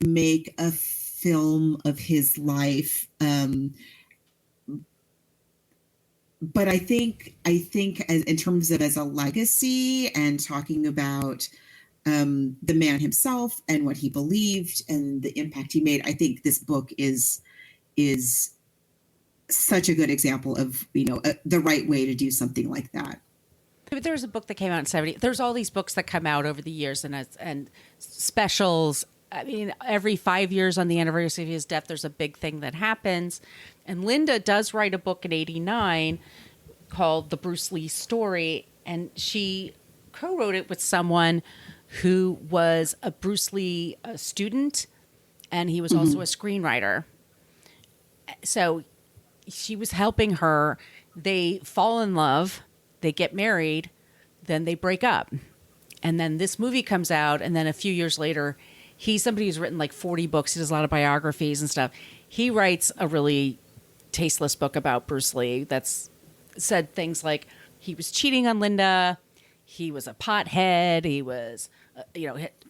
make a film of his life. But I think in terms of as a legacy and talking about the man himself and what he believed and the impact he made, I think this book is such a good example of, the right way to do something like that. But there was a book that came out in 70. There's all these books that come out over the years and specials. I mean, every 5 years on the anniversary of his death, there's a big thing that happens. And Linda does write a book in 89 called The Bruce Lee Story. And she co-wrote it with someone who was a Bruce Lee student, and he was also a screenwriter. So she was helping her. They fall in love, they get married, then they break up. And then this movie comes out, and then a few years later, he's somebody who's written like 40 books. He does a lot of biographies and stuff. He writes a really tasteless book about Bruce Lee that's said things like he was cheating on Linda, he was a pothead, he was,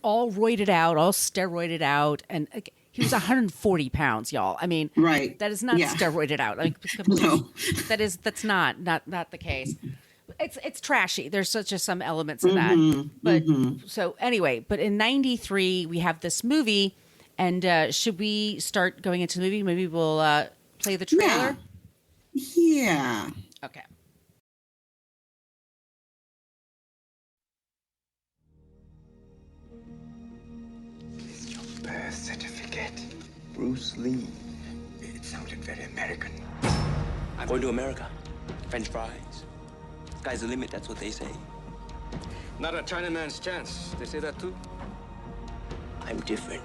all roided out, all steroided out, and he was 140 pounds, y'all. I mean, right. That is not steroided out. Like, no. That's not the case. It's trashy. There's such some elements of that. But so anyway, but in 93 we have this movie, and should we start going into the movie? Maybe we'll play the trailer. Yeah. Okay. Your birth certificate. Bruce Lee. It sounded very American. I'm going to America. French fries. Sky's the limit, that's what they say. Not a Chinaman's chance. They say that too. I'm different.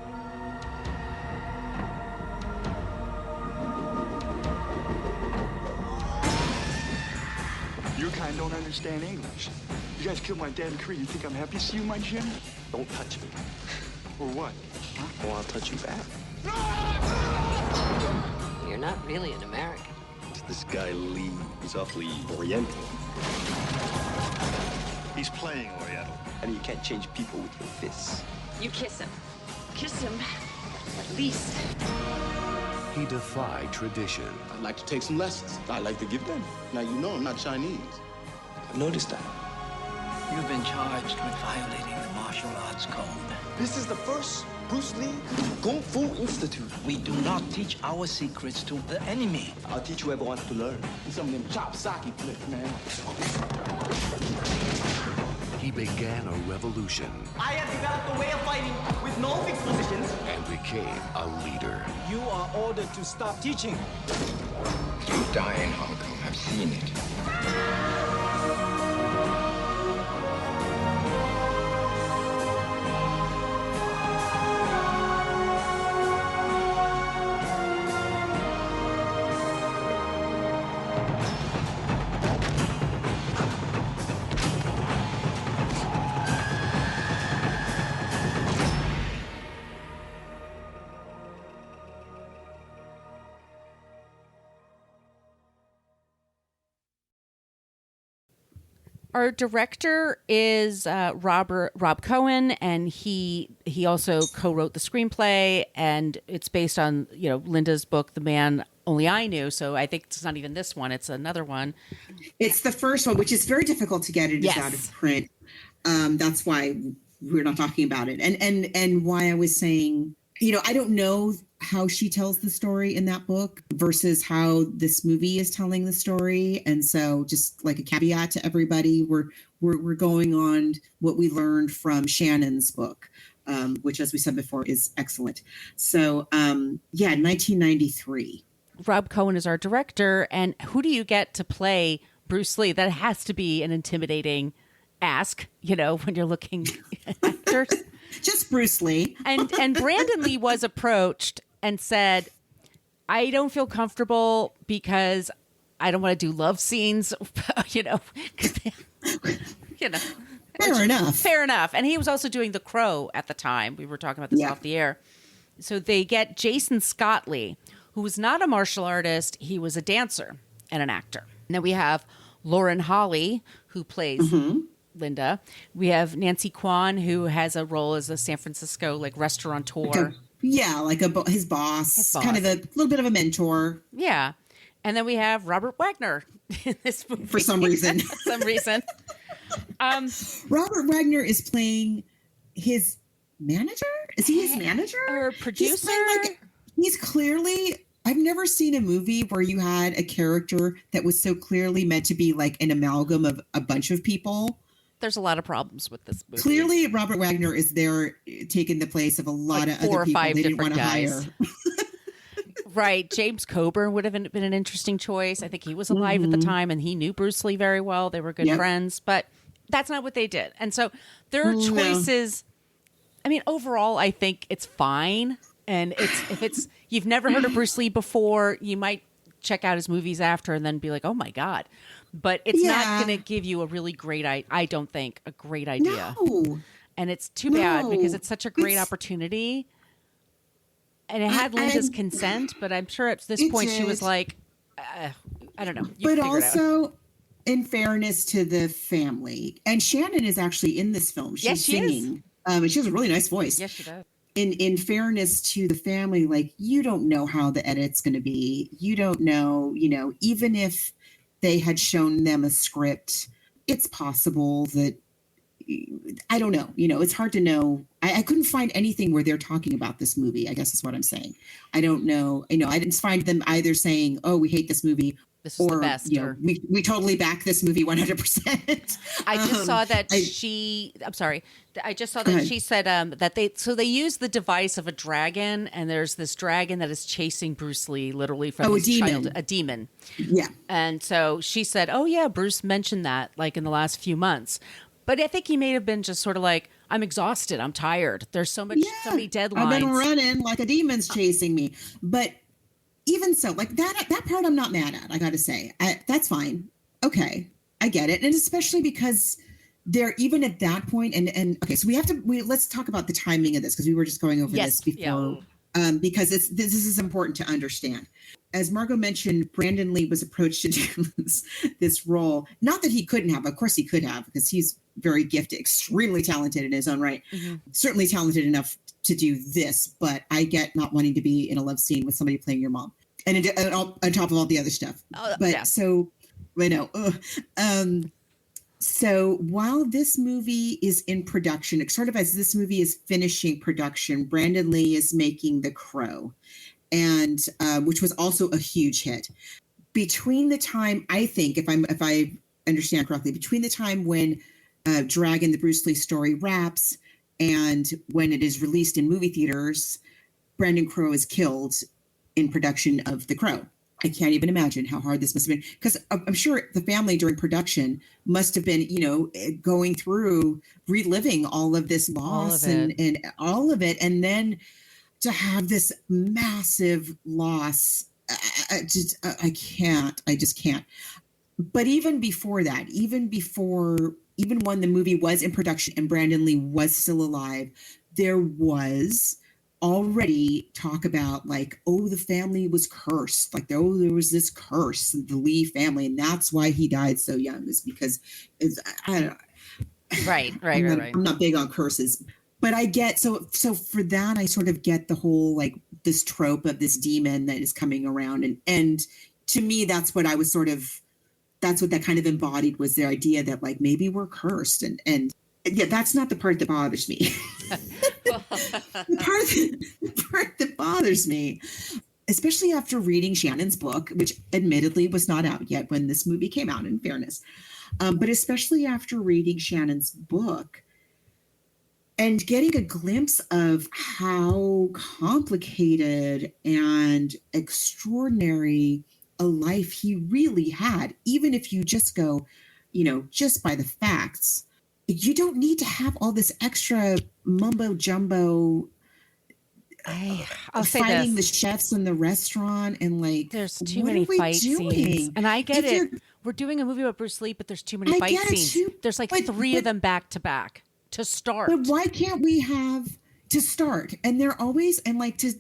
Your kind don't understand English. You guys killed my dad in Korea. You think I'm happy to see you, my Jim? Don't touch me. Or what? Or I'll touch you back. You're not really an American. This guy Lee, he's awfully oriental. He's playing Oriental. And you can't change people with your fists. You kiss him. Kiss him. At least. He defied tradition. I'd like to take some lessons. I'd like to give them. Now, you know I'm not Chinese. I've noticed that. You've been charged with violating the martial arts code. This is the first Bruce Lee Kung Fu Institute. We do not teach our secrets to the enemy. I'll teach whoever wants to learn. Some of them chop socket flips, man. He began a revolution. I have developed a way of fighting with no fixed positions. And became a leader. You are ordered to stop teaching. You die in Hong Kong. I've seen it. Our director is Rob Cohen, and he also co-wrote the screenplay, and it's based on Linda's book, The Man Only I Knew. So I think it's not even this one; it's another one. It's the first one, which is very difficult to get. It is out of print. That's why we're not talking about it, and why I was saying, I don't know how she tells the story in that book versus how this movie is telling the story. And so just like a caveat to everybody, we're going on what we learned from Shannon's book, which, as we said before, is excellent. So 1993. Rob Cohen is our director. And who do you get to play Bruce Lee? That has to be an intimidating ask, when you're looking at actors. Just Bruce Lee. And Brandon Lee was approached and said, I don't feel comfortable because I don't want to do love scenes, Fair enough. And he was also doing The Crow at the time. We were talking about this off the air. So they get Jason Scott Lee, who was not a martial artist. He was a dancer and an actor. And then we have Lauren Holly, who plays Linda. We have Nancy Kwan, who has a role as a San Francisco restaurateur. His boss, kind of a little bit of a mentor. Yeah. And then we have Robert Wagner in this movie. For some reason. Robert Wagner is playing his manager? Is he his manager? Or producer? He's clearly... I've never seen a movie where you had a character that was so clearly meant to be like an amalgam of a bunch of people. There's a lot of problems with this movie. Clearly, Robert Wagner is there taking the place of a lot of other people they didn't want to hire. Right. James Coburn would have been an interesting choice. I think he was alive at the time, and he knew Bruce Lee very well. They were good friends. But That's not what they did. And so there are choices. I mean, overall, I think it's fine. And if it's you've never heard of Bruce Lee before, you might check out his movies after and then be like, oh my God. But it's not going to give you a really great, I don't think, a great idea. No. And it's too bad because it's such a great opportunity. And it had Linda's consent, but I'm sure at this point she was like, I don't know. But also, in fairness to the family, and Shannon is actually in this film. She's singing. And she has a really nice voice. Yes, she does. In fairness to the family, like, you don't know how the edit's going to be. You don't know, even if they had shown them a script, it's possible that, I don't know, it's hard to know. I couldn't find anything where they're talking about this movie, I guess is what I'm saying. I don't know. I didn't find them either saying, oh, we hate this movie. This is the best. We totally back this movie 100%. I just saw that I'm sorry. I just saw that she said that they use the device of a dragon, and there's this dragon that is chasing Bruce Lee literally from his childhood. A demon. Yeah. And so she said, oh yeah, Bruce mentioned that like in the last few months. But I think he may have been just sort of like, I'm exhausted. I'm tired. There's so many deadlines. I've been running like a demon's chasing me. But even so, like that part I'm not mad at, I got to say. That's fine. Okay. I get it. And especially because they're even at that point. And okay, so let's talk about the timing of this because we were just going over this before. Yeah. Because this is important to understand. As Margot mentioned, Brandon Lee was approached to do this role. Not that he couldn't have. Of course he could have because he's very gifted, extremely talented in his own right. Mm-hmm. Certainly talented enough to do this. But I get not wanting to be in a love scene with somebody playing your mom. And on top of all the other stuff. So, I know. So while this movie is in production, sort of as this movie is finishing production, Brandon Lee is making The Crow, and which was also a huge hit. Between the time, I think, if I understand correctly, between the time when Dragon, the Bruce Lee story wraps and when it is released in movie theaters, Brandon Crow is killed in production of The Crow. I can't even imagine how hard this must have been, because I'm sure the family during production must have been, going through, reliving all of this loss and all of it. And then to have this massive loss, I just can't. But even before that, even when the movie was in production and Brandon Lee was still alive, there was already talk about like, oh, the family was cursed. Like, oh, there was this curse, the Lee family, and that's why he died so young, is because I don't know. Right. I'm not big on curses, but I get so for that, I sort of get the whole like this trope of this demon that is coming around, and to me, that's what that kind of embodied, was the idea that like maybe we're cursed, and yeah, that's not the part that bothers me. The part that bothers me, especially after reading Shannon's book, which admittedly was not out yet when this movie came out, in fairness, but especially after reading Shannon's book and getting a glimpse of how complicated and extraordinary a life he really had, even if you just go, just by the facts. You don't need to have all this extra mumbo jumbo. I'll say fighting this. The chefs in the restaurant, and like, there's too many fight scenes. And I get it. We're doing a movie about Bruce Lee, but there's too many fight scenes. There's like three of them back to back to start. But why can't we have to start? And they're always, and like to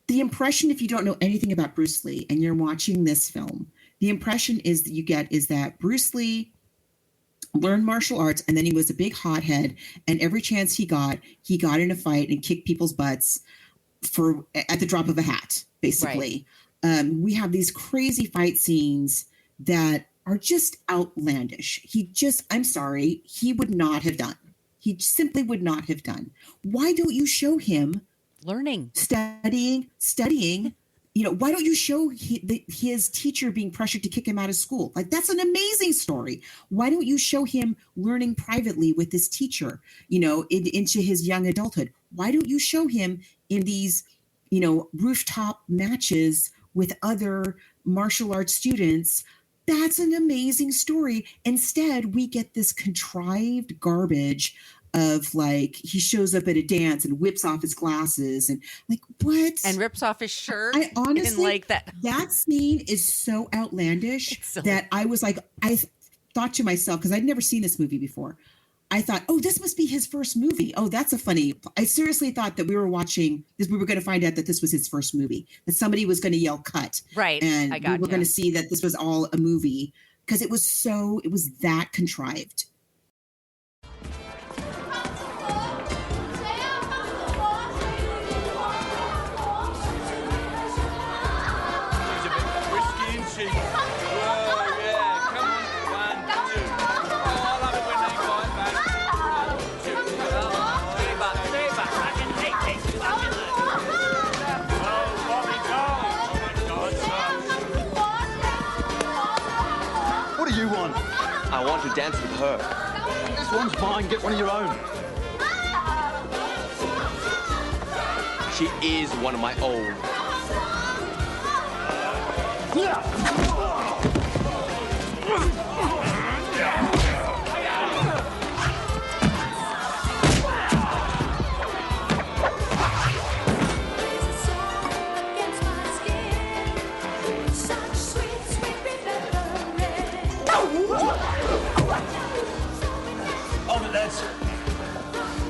the impression, if you don't know anything about Bruce Lee and you're watching this film, the impression is that you get is that Bruce Lee learned martial arts, and then he was a big hothead, and every chance he got in a fight and kicked people's butts at the drop of a hat, basically. Right. We have these crazy fight scenes that are just outlandish. I'm sorry, he would not have done. He simply would not have done. Why don't you show him learning, studying? Why don't you show his teacher being pressured to kick him out of school? Like, that's an amazing story. Why don't you show him learning privately with this teacher, into his young adulthood? Why don't you show him in these, rooftop matches with other martial arts students, That's an amazing story. Instead, we get this contrived garbage of like he shows up at a dance and whips off his glasses and like what? And rips off his shirt. I honestly and like that. That scene is so outlandish that I was like, I thought to myself, because I'd never seen this movie before. I thought, oh, this must be his first movie. Oh, that's a funny. I seriously thought that we were watching this. We were going to find out that this was his first movie, that somebody was going to yell cut. Right. And we were going to see that this was all a movie because it was that contrived. I want to dance with her. This one's mine. Get one of your own. She is one of my own.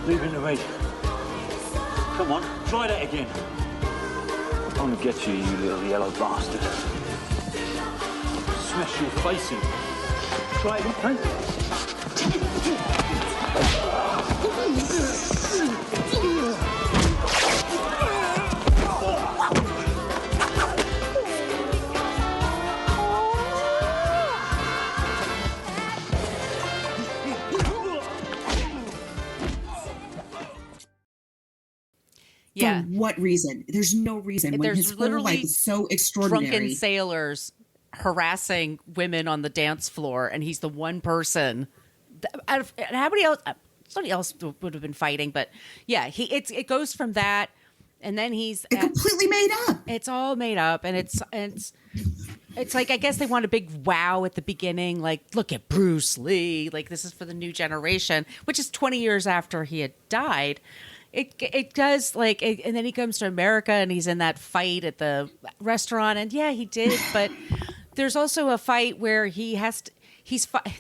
Leaving the race. Come on, try that again. I'm gonna get you, you little yellow bastard. Smash your face in. Try it again, For what reason? There's no reason. When his whole life is so extraordinary. Drunken sailors harassing women on the dance floor, and he's the one person. How many else? Somebody else would have been fighting, but yeah, it goes from that, and then he's completely made up. It's all made up, and it's like, I guess they want a big wow at the beginning, like, look at Bruce Lee, like this is for the new generation, which is 20 years after he had died. It does, like, and then he comes to America and he's in that fight at the restaurant, and yeah, he did, but there's also a fight where he has to,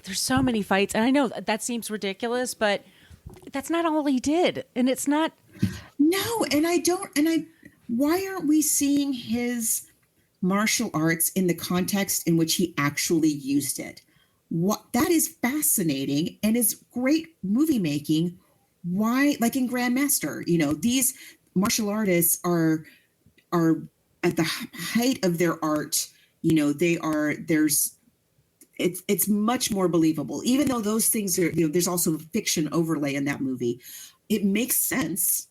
there's so many fights, and I know that seems ridiculous, but that's not all he did, and it's not. No, why aren't we seeing his martial arts in the context in which he actually used it? That is fascinating and is great movie making. Why, like in Grandmaster, these martial artists are at the height of their art. It's much more believable, even though those things are, there's also a fiction overlay in that movie. It makes sense.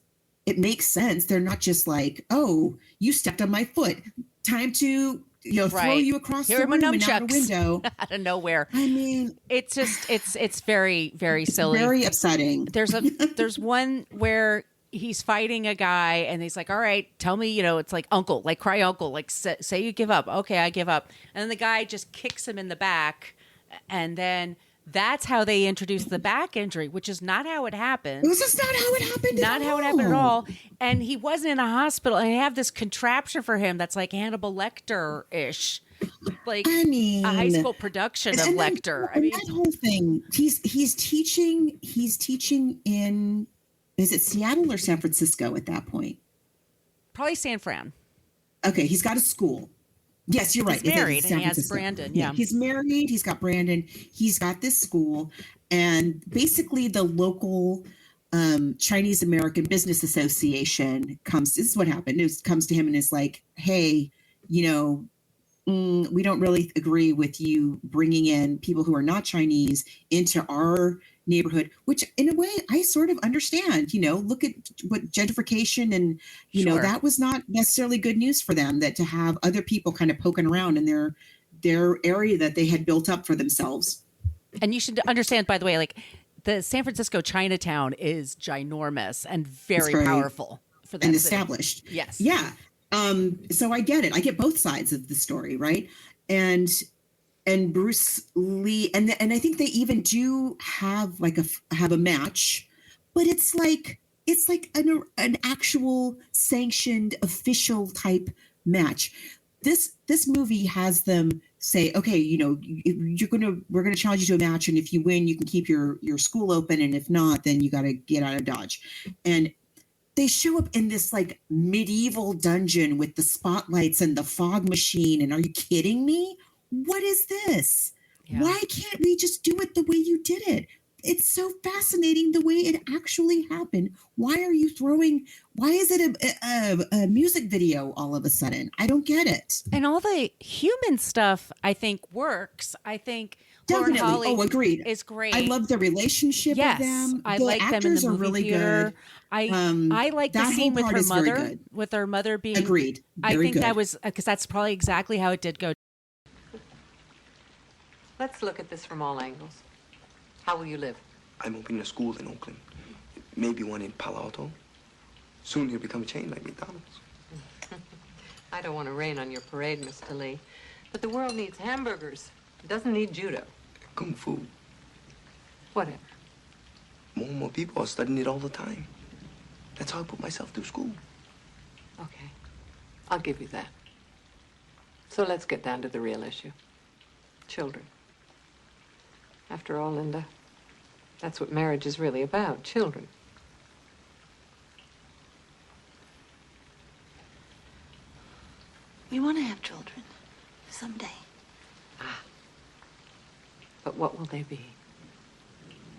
They're not just like, oh, you stepped on my foot. Time to, throw you across the room and out a window. Out of nowhere. I mean, it's just, it's very, very silly. Very upsetting. There's one where he's fighting a guy and he's like, all right, tell me, it's like uncle, like cry uncle, like say you give up. Okay, I give up. And then the guy just kicks him in the back. And then that's how they introduce the back injury, which is not how it happened. It was just not how it happened. Not how it happened at all. And he wasn't in a hospital. And they have this contraption for him that's like Hannibal Lecter-ish. Like, I mean, a high school production of Lecter. That whole thing. He's teaching in, is it Seattle or San Francisco at that point? Probably San Fran. Okay, he's got a school. Yes, you're right. He's married and he has Brandon. Yeah. He's married. He's got Brandon. He's got this school. And basically the local Chinese American Business Association this is what happened. It comes to him and is like, hey, we don't really agree with you bringing in people who are not Chinese into our neighborhood, which in a way I sort of understand. Look at what gentrification and Sure. that was not necessarily good news for them, that to have other people kind of poking around in their area that they had built up for themselves. And you should understand, by the way, like the San Francisco Chinatown is ginormous and very powerful for that and city. Established. Yes. Yeah. So I get it. I get both sides of the story, right? And and Bruce Lee, and I think they even do have like a match, but it's like an actual sanctioned official type match. This movie has them say, okay, you know, we're gonna challenge you to a match, and if you win, you can keep your school open, and if not, then you got to get out of Dodge. And they show up in this like medieval dungeon with the spotlights and the fog machine. And are you kidding me? What is this? Yeah. Why can't we just do it the way you did it? It's so fascinating the way it actually happened. Why is it a music video all of a sudden? I don't get it. And all the human stuff, I think, works. I think definitely. Holly Agreed. is great. I love the relationship of them. I the like actors them in the are movie really theater. good. I like the scene with her mother being agreed. I think good. that was because that's probably exactly how it did go. Let's look at this from all angles. How will you live? I'm opening a school in Oakland. Maybe one in Palo Alto. Soon he'll become a chain like McDonald's. I don't want to rain on your parade, Mr. Lee. But the world needs hamburgers. It doesn't need judo. Kung Fu. Whatever. More and more people are studying it all the time. That's how I put myself through school. Okay. I'll give you that. So let's get down to the real issue. Children. After all, Linda, that's what marriage is really about, children. We want to have children someday. Ah. But what will they be?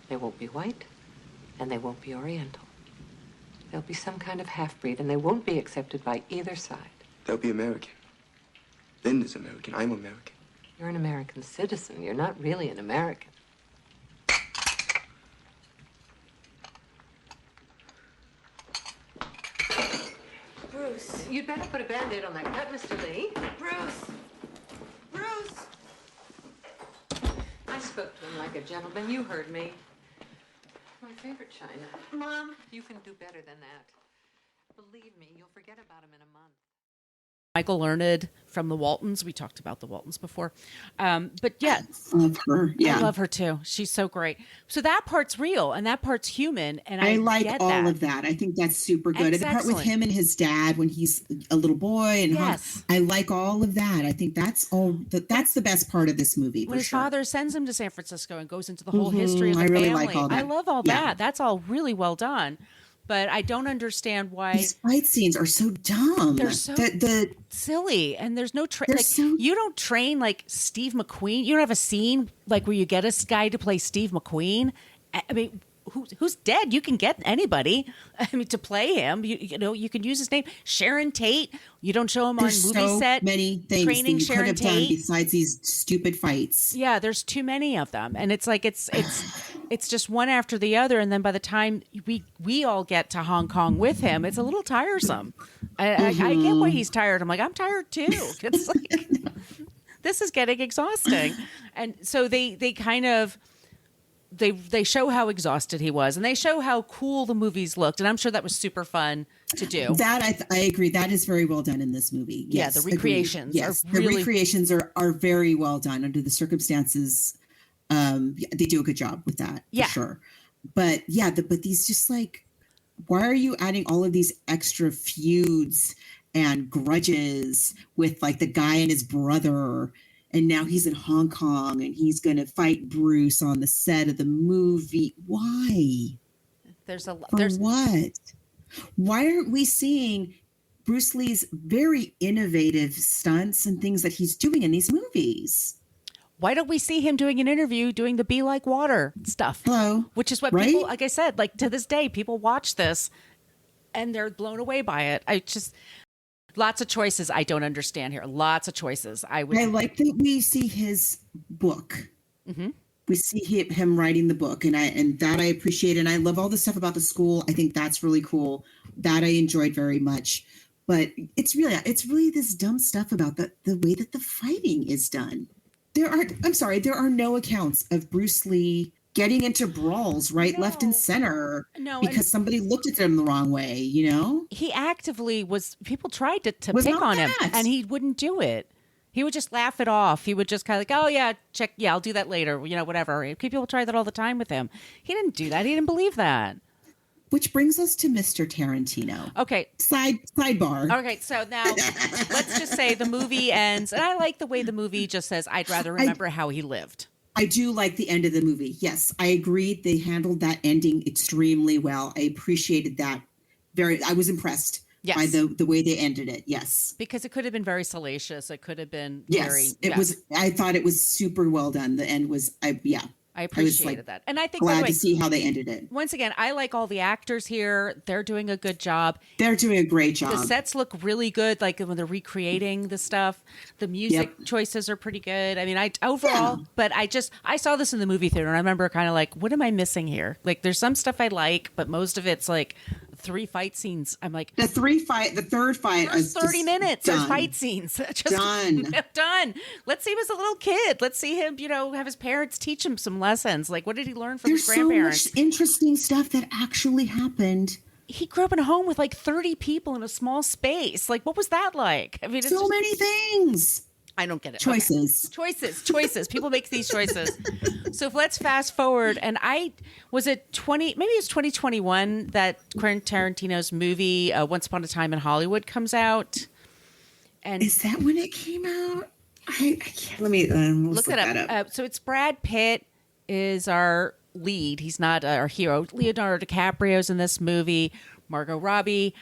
They won't be white, and they won't be Oriental. They'll be some kind of half-breed, and they won't be accepted by either side. They'll be American. Linda's American. I'm American. You're an American citizen. You're not really an American. Bruce. You'd better put a Band-Aid on that cut, Mr. Lee. Bruce. Bruce. I spoke to him like a gentleman. You heard me. My favorite China. Mom. You can do better than that. Believe me, you'll forget about him in a month. Michael Learned from the Waltons. We talked about the Waltons before. But yeah. I love her. Yeah. I love her too. She's so great. So that part's real and that part's human. And I like get all of that. I think that's super good. And the part with him and his dad when he's a little boy and I like all of that. I think that's the best part of this movie. When his father sends him to San Francisco and goes into the whole history of the really family. Like all that. I love all that. That's all really well done. But I don't understand why these fight scenes are so dumb. They're so silly, and there's no you don't train like Steve McQueen. You don't have a scene like where you get a guy to play Steve McQueen. I mean, who's dead? You can get anybody. I mean, to play him. You know, you can use his name. Sharon Tate. You don't show him on movie set. Many things training that you Sharon could have Tate. done besides these stupid fights. Yeah, there's too many of them, and it's like it's just one after the other, and then by the time we all get to Hong Kong with him, it's a little tiresome. I get why he's tired. I'm like, I'm tired too. It's like this is getting exhausting, and so they kind of. They show how exhausted he was, and they show how cool the movies looked, and I'm sure that was super fun to do. That I agree. That is very well done in this movie. Yes, yeah, the recreations. Yes, are really... the recreations are very well done under the circumstances. They do a good job with that. Yeah, for sure. But yeah, but these just like, why are you adding all of these extra feuds and grudges with like the guy and his brother? And now he's in Hong Kong and he's going to fight Bruce on the set of the movie. Why? There's what? Why aren't we seeing Bruce Lee's very innovative stunts and things that he's doing in these movies? Why don't we see him doing an interview doing the Be Like Water stuff? Hello. Which is what people, like I said, like to this day, people watch this and they're blown away by it. Lots of choices I don't understand here. Lots of choices. I like that we see his book. Mm-hmm. We see him writing the book, and that I appreciate. And I love all the stuff about the school. I think that's really cool. That I enjoyed very much. But it's really this dumb stuff about the way that the fighting is done. There are no accounts of Bruce Lee getting into brawls left and center because somebody looked at him the wrong way, you know? He actively people tried to pick on him and he wouldn't do it. He would just laugh it off. He would just kind of like, oh yeah, check, yeah, I'll do that later, whatever. People try that all the time with him. He didn't do that. He didn't believe that. Which brings us to Mr. Tarantino. Okay. Sidebar. Okay, so now let's just say the movie ends, and I like the way the movie just says, I'd rather remember how he lived. I do like the end of the movie. Yes, I agree. They handled that ending extremely well. I appreciated that. I was impressed by the way they ended it. Yes. Because it could have been very salacious. It could have been was. I thought it was super well done. The end was, I appreciated that. And I think, glad to see how they ended it. Once again, I like all the actors here. They're doing a good job. They're doing a great job. The sets look really good, like when they're recreating the stuff. The music choices are pretty good. I mean, but I saw this in the movie theater, and I remember kind of like, what am I missing here? Like, there's some stuff I like, but most of it's like 3 fight scenes. I'm like, the third fight is 30 minutes. There's fight scenes. Just done. Let's see him as a little kid. Let's see him, have his parents teach him some lessons. Like, what did he learn from his grandparents? So much interesting stuff that actually happened. He grew up in a home with like 30 people in a small space. Like, what was that like? I mean, it's many things. I don't get it. Choices. Okay. Choices. People make these choices. So let's fast forward. And maybe it's 2021 that Quentin Tarantino's movie, Once Upon a Time in Hollywood, comes out. And is that when it came out? I can't. Let me look that up. So it's Brad Pitt is our lead. He's not our hero. Leonardo DiCaprio's in this movie. Margot Robbie.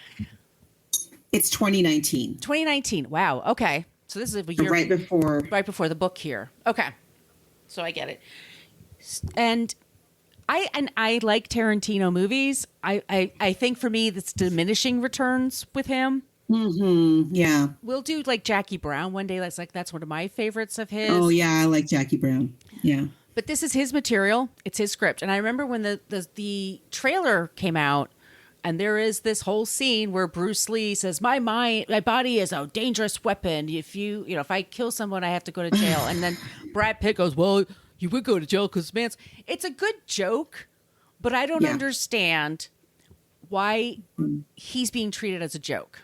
It's 2019. 2019. Wow. Okay. So this is a year right before the book here. Okay. So I get it. And I like Tarantino movies. I think for me that's diminishing returns with him. Mm-hmm. Yeah. We'll do like Jackie Brown one day. That's one of my favorites of his. Oh yeah, I like Jackie Brown. Yeah. But this is his material. It's his script. And I remember when the trailer came out, and there is this whole scene where Bruce Lee says, my body is a dangerous weapon. If I kill someone, I have to go to jail. And then Brad Pitt goes, well, you would go to jail because it's a good joke, but I don't understand why he's being treated as a joke.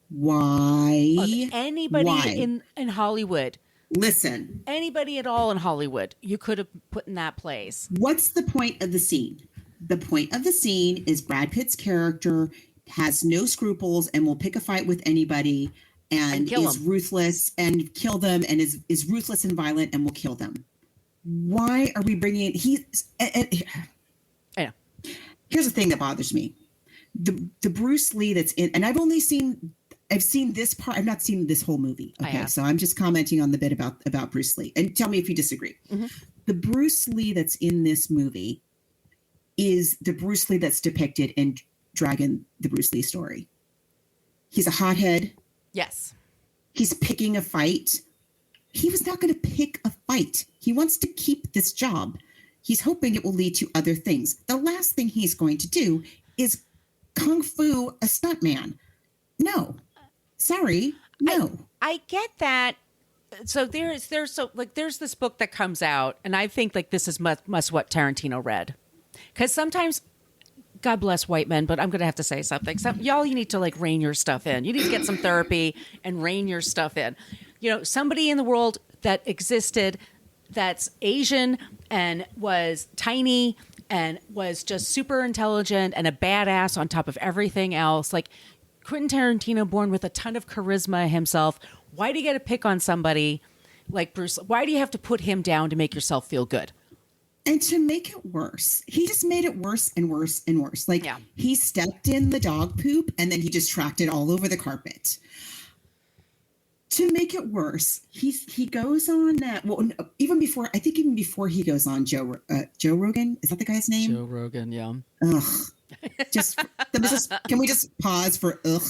Why? Of anybody in Hollywood. Listen. Anybody at all in Hollywood, you could have put in that place. What's the point of the scene? The point of the scene is Brad Pitt's character has no scruples and will pick a fight with anybody and is ruthless and kill them and is ruthless and violent and will kill them. Why are we bringing I know. Here's the thing that bothers me. The Bruce Lee that's in, and I've seen this part. I've not seen this whole movie. Okay. So I'm just commenting on the bit about Bruce Lee, and tell me if you disagree. Mm-hmm. The Bruce Lee that's in this movie is the Bruce Lee that's depicted in Dragon, the Bruce Lee story. He's a hothead. Yes. He's picking a fight. He was not going to pick a fight. He wants to keep this job. He's hoping it will lead to other things. The last thing he's going to do is kung fu a stuntman. No. Sorry. No. I get that. So there's this book that comes out, and I think like this is must what Tarantino read. Because sometimes, God bless white men, but I'm going to have to say something. Y'all, you need to like rein your stuff in. You need to get some therapy and rein your stuff in. Somebody in the world that existed that's Asian and was tiny and was just super intelligent and a badass on top of everything else. Like Quentin Tarantino, born with a ton of charisma himself. Why do you get to pick on somebody like Bruce? Why do you have to put him down to make yourself feel good? And to make it worse, he just made it worse and worse and worse. Like he stepped in the dog poop and then he just tracked it all over the carpet. To make it worse, he goes on that. Well, even before he goes on Joe Rogan, is that the guy's name? Joe Rogan, yeah. Ugh. Can we just pause for ugh?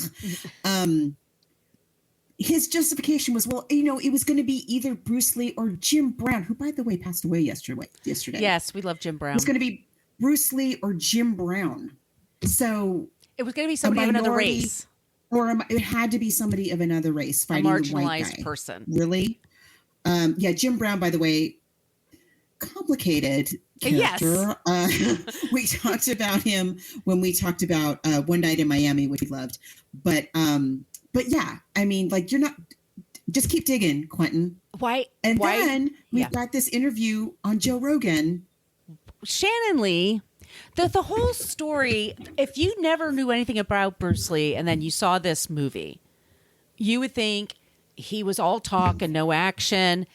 His justification was, it was going to be either Bruce Lee or Jim Brown, who, by the way, passed away yesterday. Yes, we love Jim Brown. It was going to be Bruce Lee or Jim Brown. So it was going to be somebody of another race. Or it had to be somebody of another race fighting a marginalized the white guy. Person. Really? Jim Brown, by the way, complicated character. Yes. We talked about him when we talked about One Night in Miami, which we loved. But yeah, I mean, like Just keep digging, Quentin. Why? And then we've got this interview on Joe Rogan. Shannon Lee, the whole story, if you never knew anything about Bruce Lee and then you saw this movie, you would think he was all talk and no action,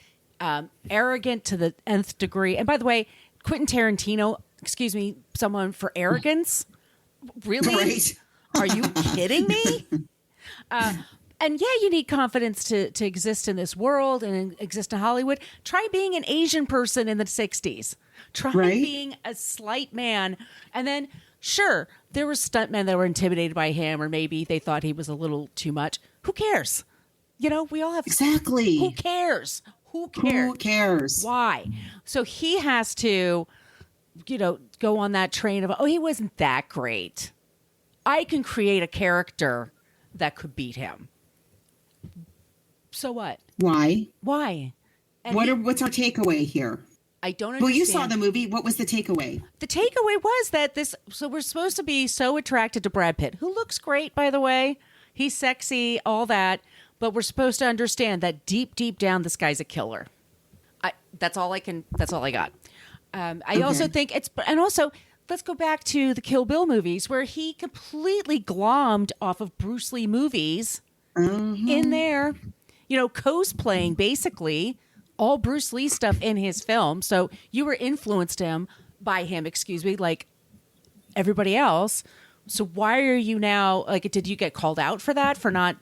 arrogant to the nth degree. And by the way, Quentin Tarantino, excuse me, someone for arrogance? Really? Right. Are you kidding me? And yeah, you need confidence to exist in this world and exist in Hollywood. Try being an Asian person in the 60s. Try being a slight man. And then, sure, there were stuntmen that were intimidated by him, or maybe they thought he was a little too much. Who cares? You know, we all have... Exactly. Who cares? Who cares? Who cares? Why? So he has to, you know, go on that train of, oh, he wasn't that great. I can create a character that could beat him. So what? Why? And what's our takeaway here? I don't understand. Well, you saw the movie. What was the takeaway? The takeaway was that so we're supposed to be so attracted to Brad Pitt, who looks great, by the way. He's sexy, all that. But we're supposed to understand that deep, deep down, this guy's a killer. That's all I got. I also think and also, let's go back to the Kill Bill movies where he completely glommed off of Bruce Lee movies in there, you know, cosplaying basically all Bruce Lee stuff in his film. So you were influenced by him, like everybody else. So why are you now, like, did you get called out for that, for not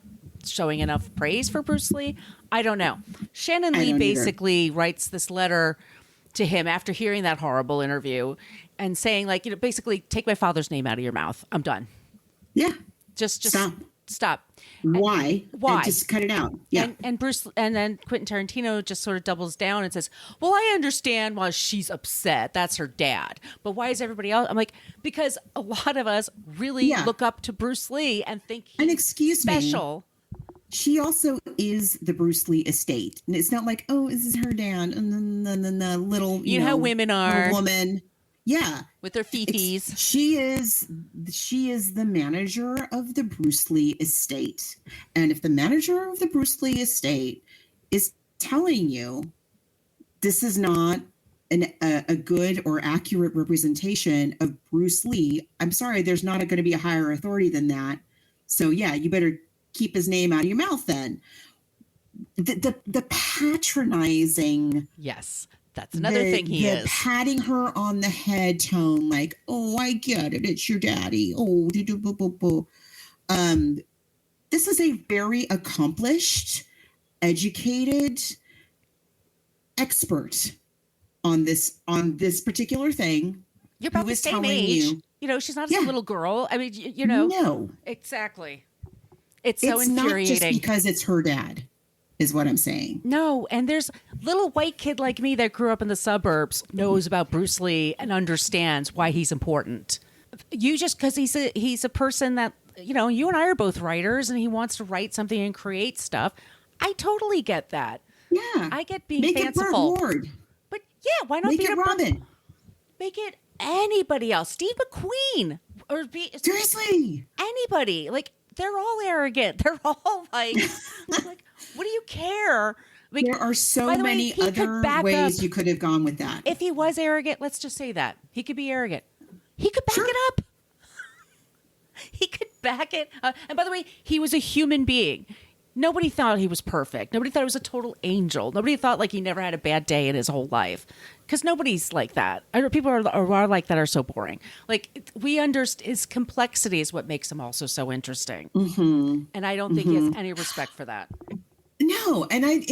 showing enough praise for Bruce Lee? I don't know. Shannon Lee basically writes this letter to him after hearing that horrible interview and saying, like, you know, basically, take my father's name out of your mouth. I'm done. Yeah. Just stop. Why? And just cut it out. Yeah. And then Quentin Tarantino just sort of doubles down and says, well, I understand why she's upset. That's her dad. But why is everybody else? I'm like, because a lot of us really look up to Bruce Lee and think he's special. She also is the Bruce Lee estate. And it's not like, oh, this is her dad. And then the little, you know how women are. Woman. Yeah. With their fifis. She is the manager of the Bruce Lee estate. And if the manager of the Bruce Lee estate is telling you this is not a good or accurate representation of Bruce Lee, I'm sorry, there's not going to be a higher authority than that. So yeah, you better keep his name out of your mouth then. The patronizing. Yes. That's another thing he is. Patting her on the head tone, like, oh, I get it. It's your daddy. Oh, this is a very accomplished, educated expert on this particular thing. You're about the same age. You know, she's not a little girl. I mean, you know. No. Exactly. It's so infuriating. It's not just because it's her dad, is what I'm saying. No, and there's little white kid like me that grew up in the suburbs knows about Bruce Lee and understands why he's important. You just because he's a person that, you know, you and I are both writers and he wants to write something and create stuff. I totally get that. Yeah. I get being Make fanciful. It Burt Ward. But yeah, why not make it Robin? Make it anybody else. Steve McQueen. Seriously. Anybody. Like, they're all arrogant. They're all like, like, what do you care? Like, there are so many other ways you could have gone with that. If he was arrogant, let's just say that. He could be arrogant. He could back it up. He could back it up. And by the way, he was a human being. Nobody thought he was perfect. Nobody thought he was a total angel. Nobody thought like he never had a bad day in his whole life. Because nobody's like that. People are like that are so boring. Like, we understand his complexity is what makes him also so interesting. Mm-hmm. And I don't think he has any respect for that. No, and I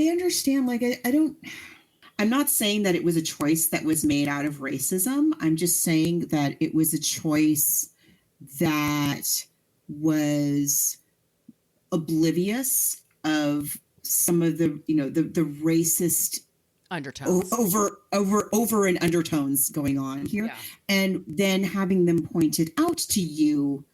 understand. Like, I'm not saying that it was a choice that was made out of racism. I'm just saying that it was a choice that was oblivious of some of the, you know, the racist undertones over and undertones going on here, and then having them pointed out to you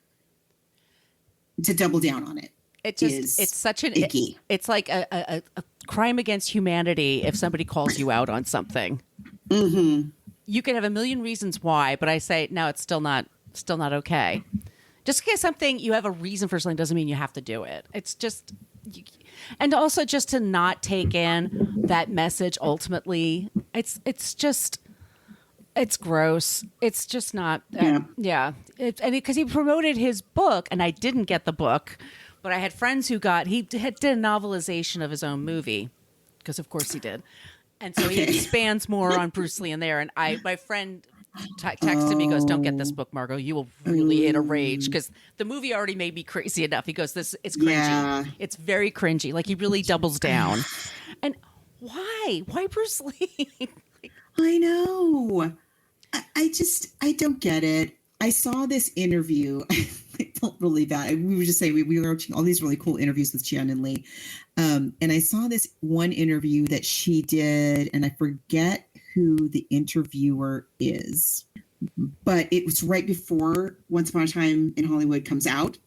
to double down on it. It's such an icky. It's like a crime against humanity if somebody calls you out on something. Mm-hmm. You can have a million reasons why, but I say no, it's still not okay. Just because you have a reason for something doesn't mean you have to do it. It's just And also just to not take in that message ultimately. It's just, it's gross. It's just not. Yeah. And because he promoted his book, and I didn't get the book, but I had friends who did a novelization of his own movie, because of course he did. And so he expands more on Bruce Lee in there. And my friend texted me, goes, "Don't get this book, Margot. You will really hit a rage, because the movie already made me crazy enough." He goes, "It's cringy. Yeah. It's very cringy." Like, he really doubles down. And why Bruce Lee? I know. I don't get it. I saw this interview. I felt really bad. We were just saying we were watching all these really cool interviews with Shannon Lee. And I saw this one interview that she did, and I forget who the interviewer is, but it was right before Once Upon a Time in Hollywood comes out.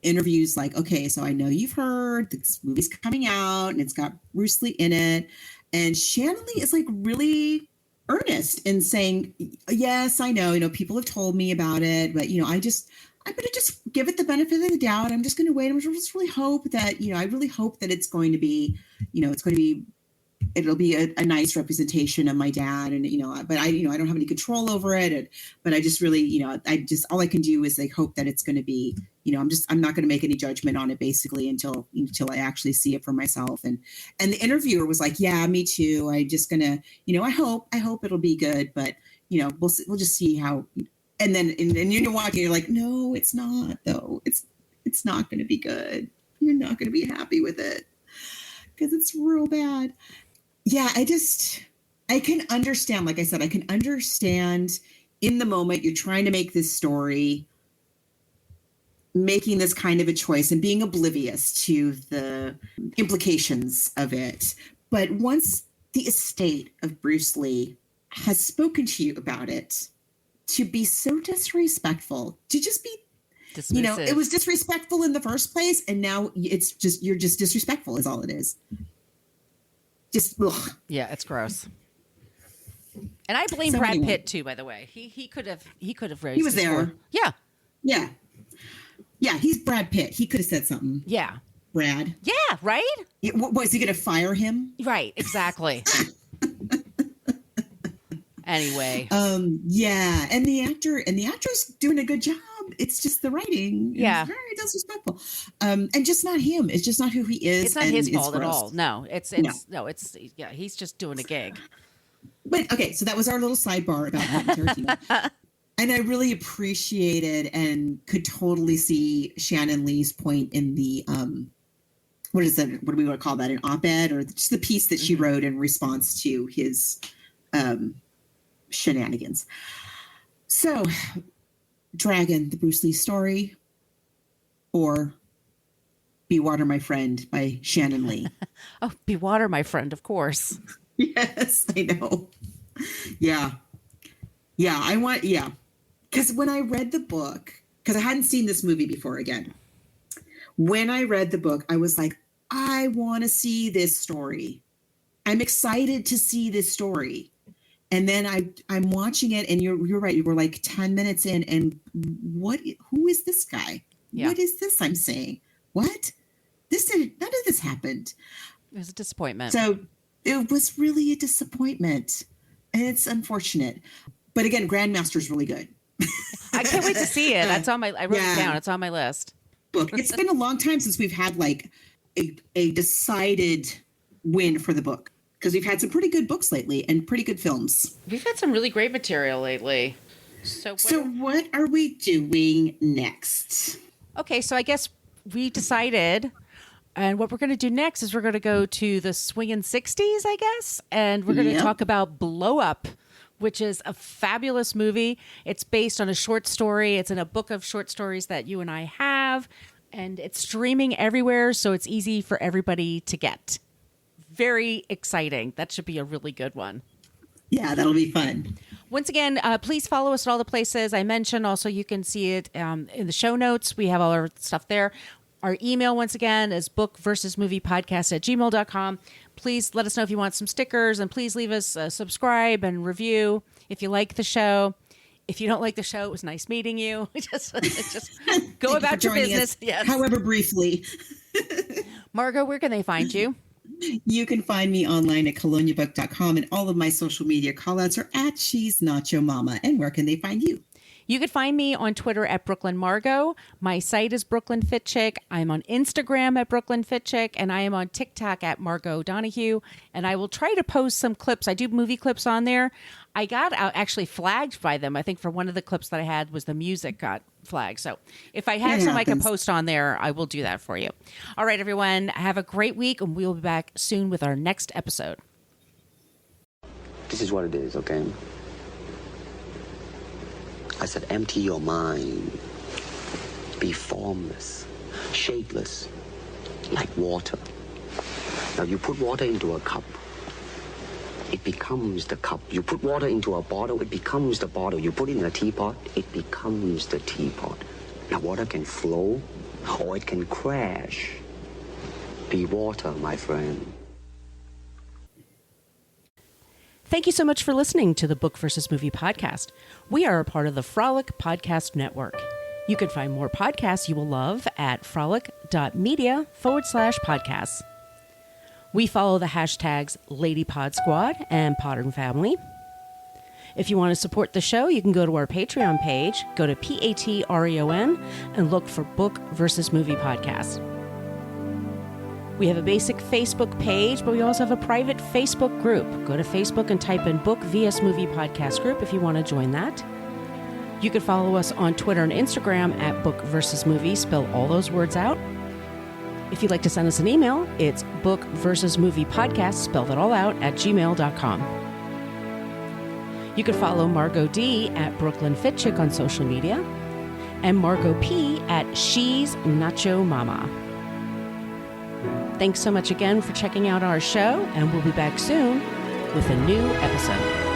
Interviews like, okay, so I know you've heard this movie's coming out and it's got Bruce Lee in it. And Shannon Lee is like really earnest in saying, yes, I know, people have told me about it, but, I'm going to just give it the benefit of the doubt. I'm just going to wait. I'm just really hope that, I really hope that it's going to be, it'll be a nice representation of my dad. And, but I don't have any control over it. But I just really, all I can do is like hope that it's going to be, I'm not going to make any judgment on it basically until I actually see it for myself. And the interviewer was like, yeah, me too. I just gonna, I hope it'll be good, but we'll just see how. And then, and watching, you're like, no, it's not though. It's not going to be good. You're not going to be happy with it because it's real bad. Yeah. I can understand, like I said, I can understand in the moment you're trying to make this story, making this kind of a choice and being oblivious to the implications of it. But once the estate of Bruce Lee has spoken to you about it, to be so disrespectful, to just be, dismissive. It was disrespectful in the first place. And now you're just disrespectful is all it is. Just, ugh. Yeah, it's gross. And I blame Brad Pitt too, by the way. He could have raised. He was there. Score. Yeah. Yeah. Yeah, he's Brad Pitt. He could have said something. Yeah. Brad. Yeah, right? Was he going to fire him? Right, exactly. Anyway. Yeah, and the actor's doing a good job. It's just the writing. Yeah. It's very disrespectful. And just not him. It's just not who he is. It's not his fault at all. No, he's just doing a gig. But okay, so that was our little sidebar about Quentin Tarantino. And I really appreciated and could totally see Shannon Lee's point in the, what do we want to call that? An op-ed, or just the piece that she wrote in response to his shenanigans. So, Dragon, the Bruce Lee story, or Be Water, My Friend by Shannon Lee. Oh, Be Water, My Friend, of course. Yes, I know. Yeah. Because when I read the book, because I hadn't seen this movie before again, when I read the book, I was like, I want to see this story. I'm excited to see this story. And then I'm watching it, and you're right. You were like 10 minutes in, and who is this guy? Yeah. What is this I'm saying? What? None of this happened. It was a disappointment. So it was really a disappointment. And it's unfortunate. But again, Grandmaster's really good. I can't wait to see it. That's on I wrote it down. It's on my list. Book. It's been a long time since we've had like a decided win for the book, because we've had some pretty good books lately and pretty good films. We've had some really great material lately. So what are we doing next? Okay, so I guess we decided, and what we're going to do next is we're going to go to the swinging 60s, I guess, and we're going to talk about Blow Up, which is a fabulous movie. It's based on a short story. It's in a book of short stories that you and I have, and it's streaming everywhere, so it's easy for everybody to get. Very exciting. That should be a really good one. Yeah, that'll be fun. Once again, please follow us at all the places I mentioned. Also, you can see it in the show notes. We have all our stuff there. Our email, once again, is bookversusmoviepodcast@gmail.com. Please let us know if you want some stickers, and please leave us a subscribe and review if you like the show. If you don't like the show, it was nice meeting you. just go about your business. Yes. However briefly. Margot, where can they find you? You can find me online at coloniabook.com, and all of my social media callouts are at She's Nacho Mama. And where can they find you? You could find me on Twitter at Brooklyn Margot. My site is Brooklyn Fit Chick. I'm on Instagram at Brooklyn Fit Chick, and I am on TikTok at Margot Donahue. And I will try to post some clips. I do movie clips on there. I got actually flagged by them. I think for one of the clips that I had was the music got flagged. So if I have some I can post on there, I will do that for you. All right, everyone. Have a great week, and we'll be back soon with our next episode. This is what it is, okay? I said, empty your mind. Be formless, shapeless, like water. Now, you put water into a cup, it becomes the cup. You put water into a bottle, it becomes the bottle. You put it in a teapot, it becomes the teapot. Now, water can flow, or it can crash. Be water, my friend. Thank you so much for listening to the Book versus Movie podcast. We are a part of the Frolic Podcast Network. You can find more podcasts you will love at frolic.media/podcasts. We follow the hashtags LadyPod Squad and Podern Family. If you want to support the show, you can go to our Patreon page, go to Patreon, and look for Book versus Movie podcast. We have a basic Facebook page, but we also have a private Facebook group. Go to Facebook and type in Book vs. Movie Podcast Group if you want to join that. You can follow us on Twitter and Instagram at Book vs. Movie. Spell all those words out. If you'd like to send us an email, it's Book vs. Movie Podcast, spell that all out, at gmail.com. You can follow Margot D at Brooklyn Fit Chick on social media and Margot P at She's Nacho Mama. Thanks so much again for checking out our show, and we'll be back soon with a new episode.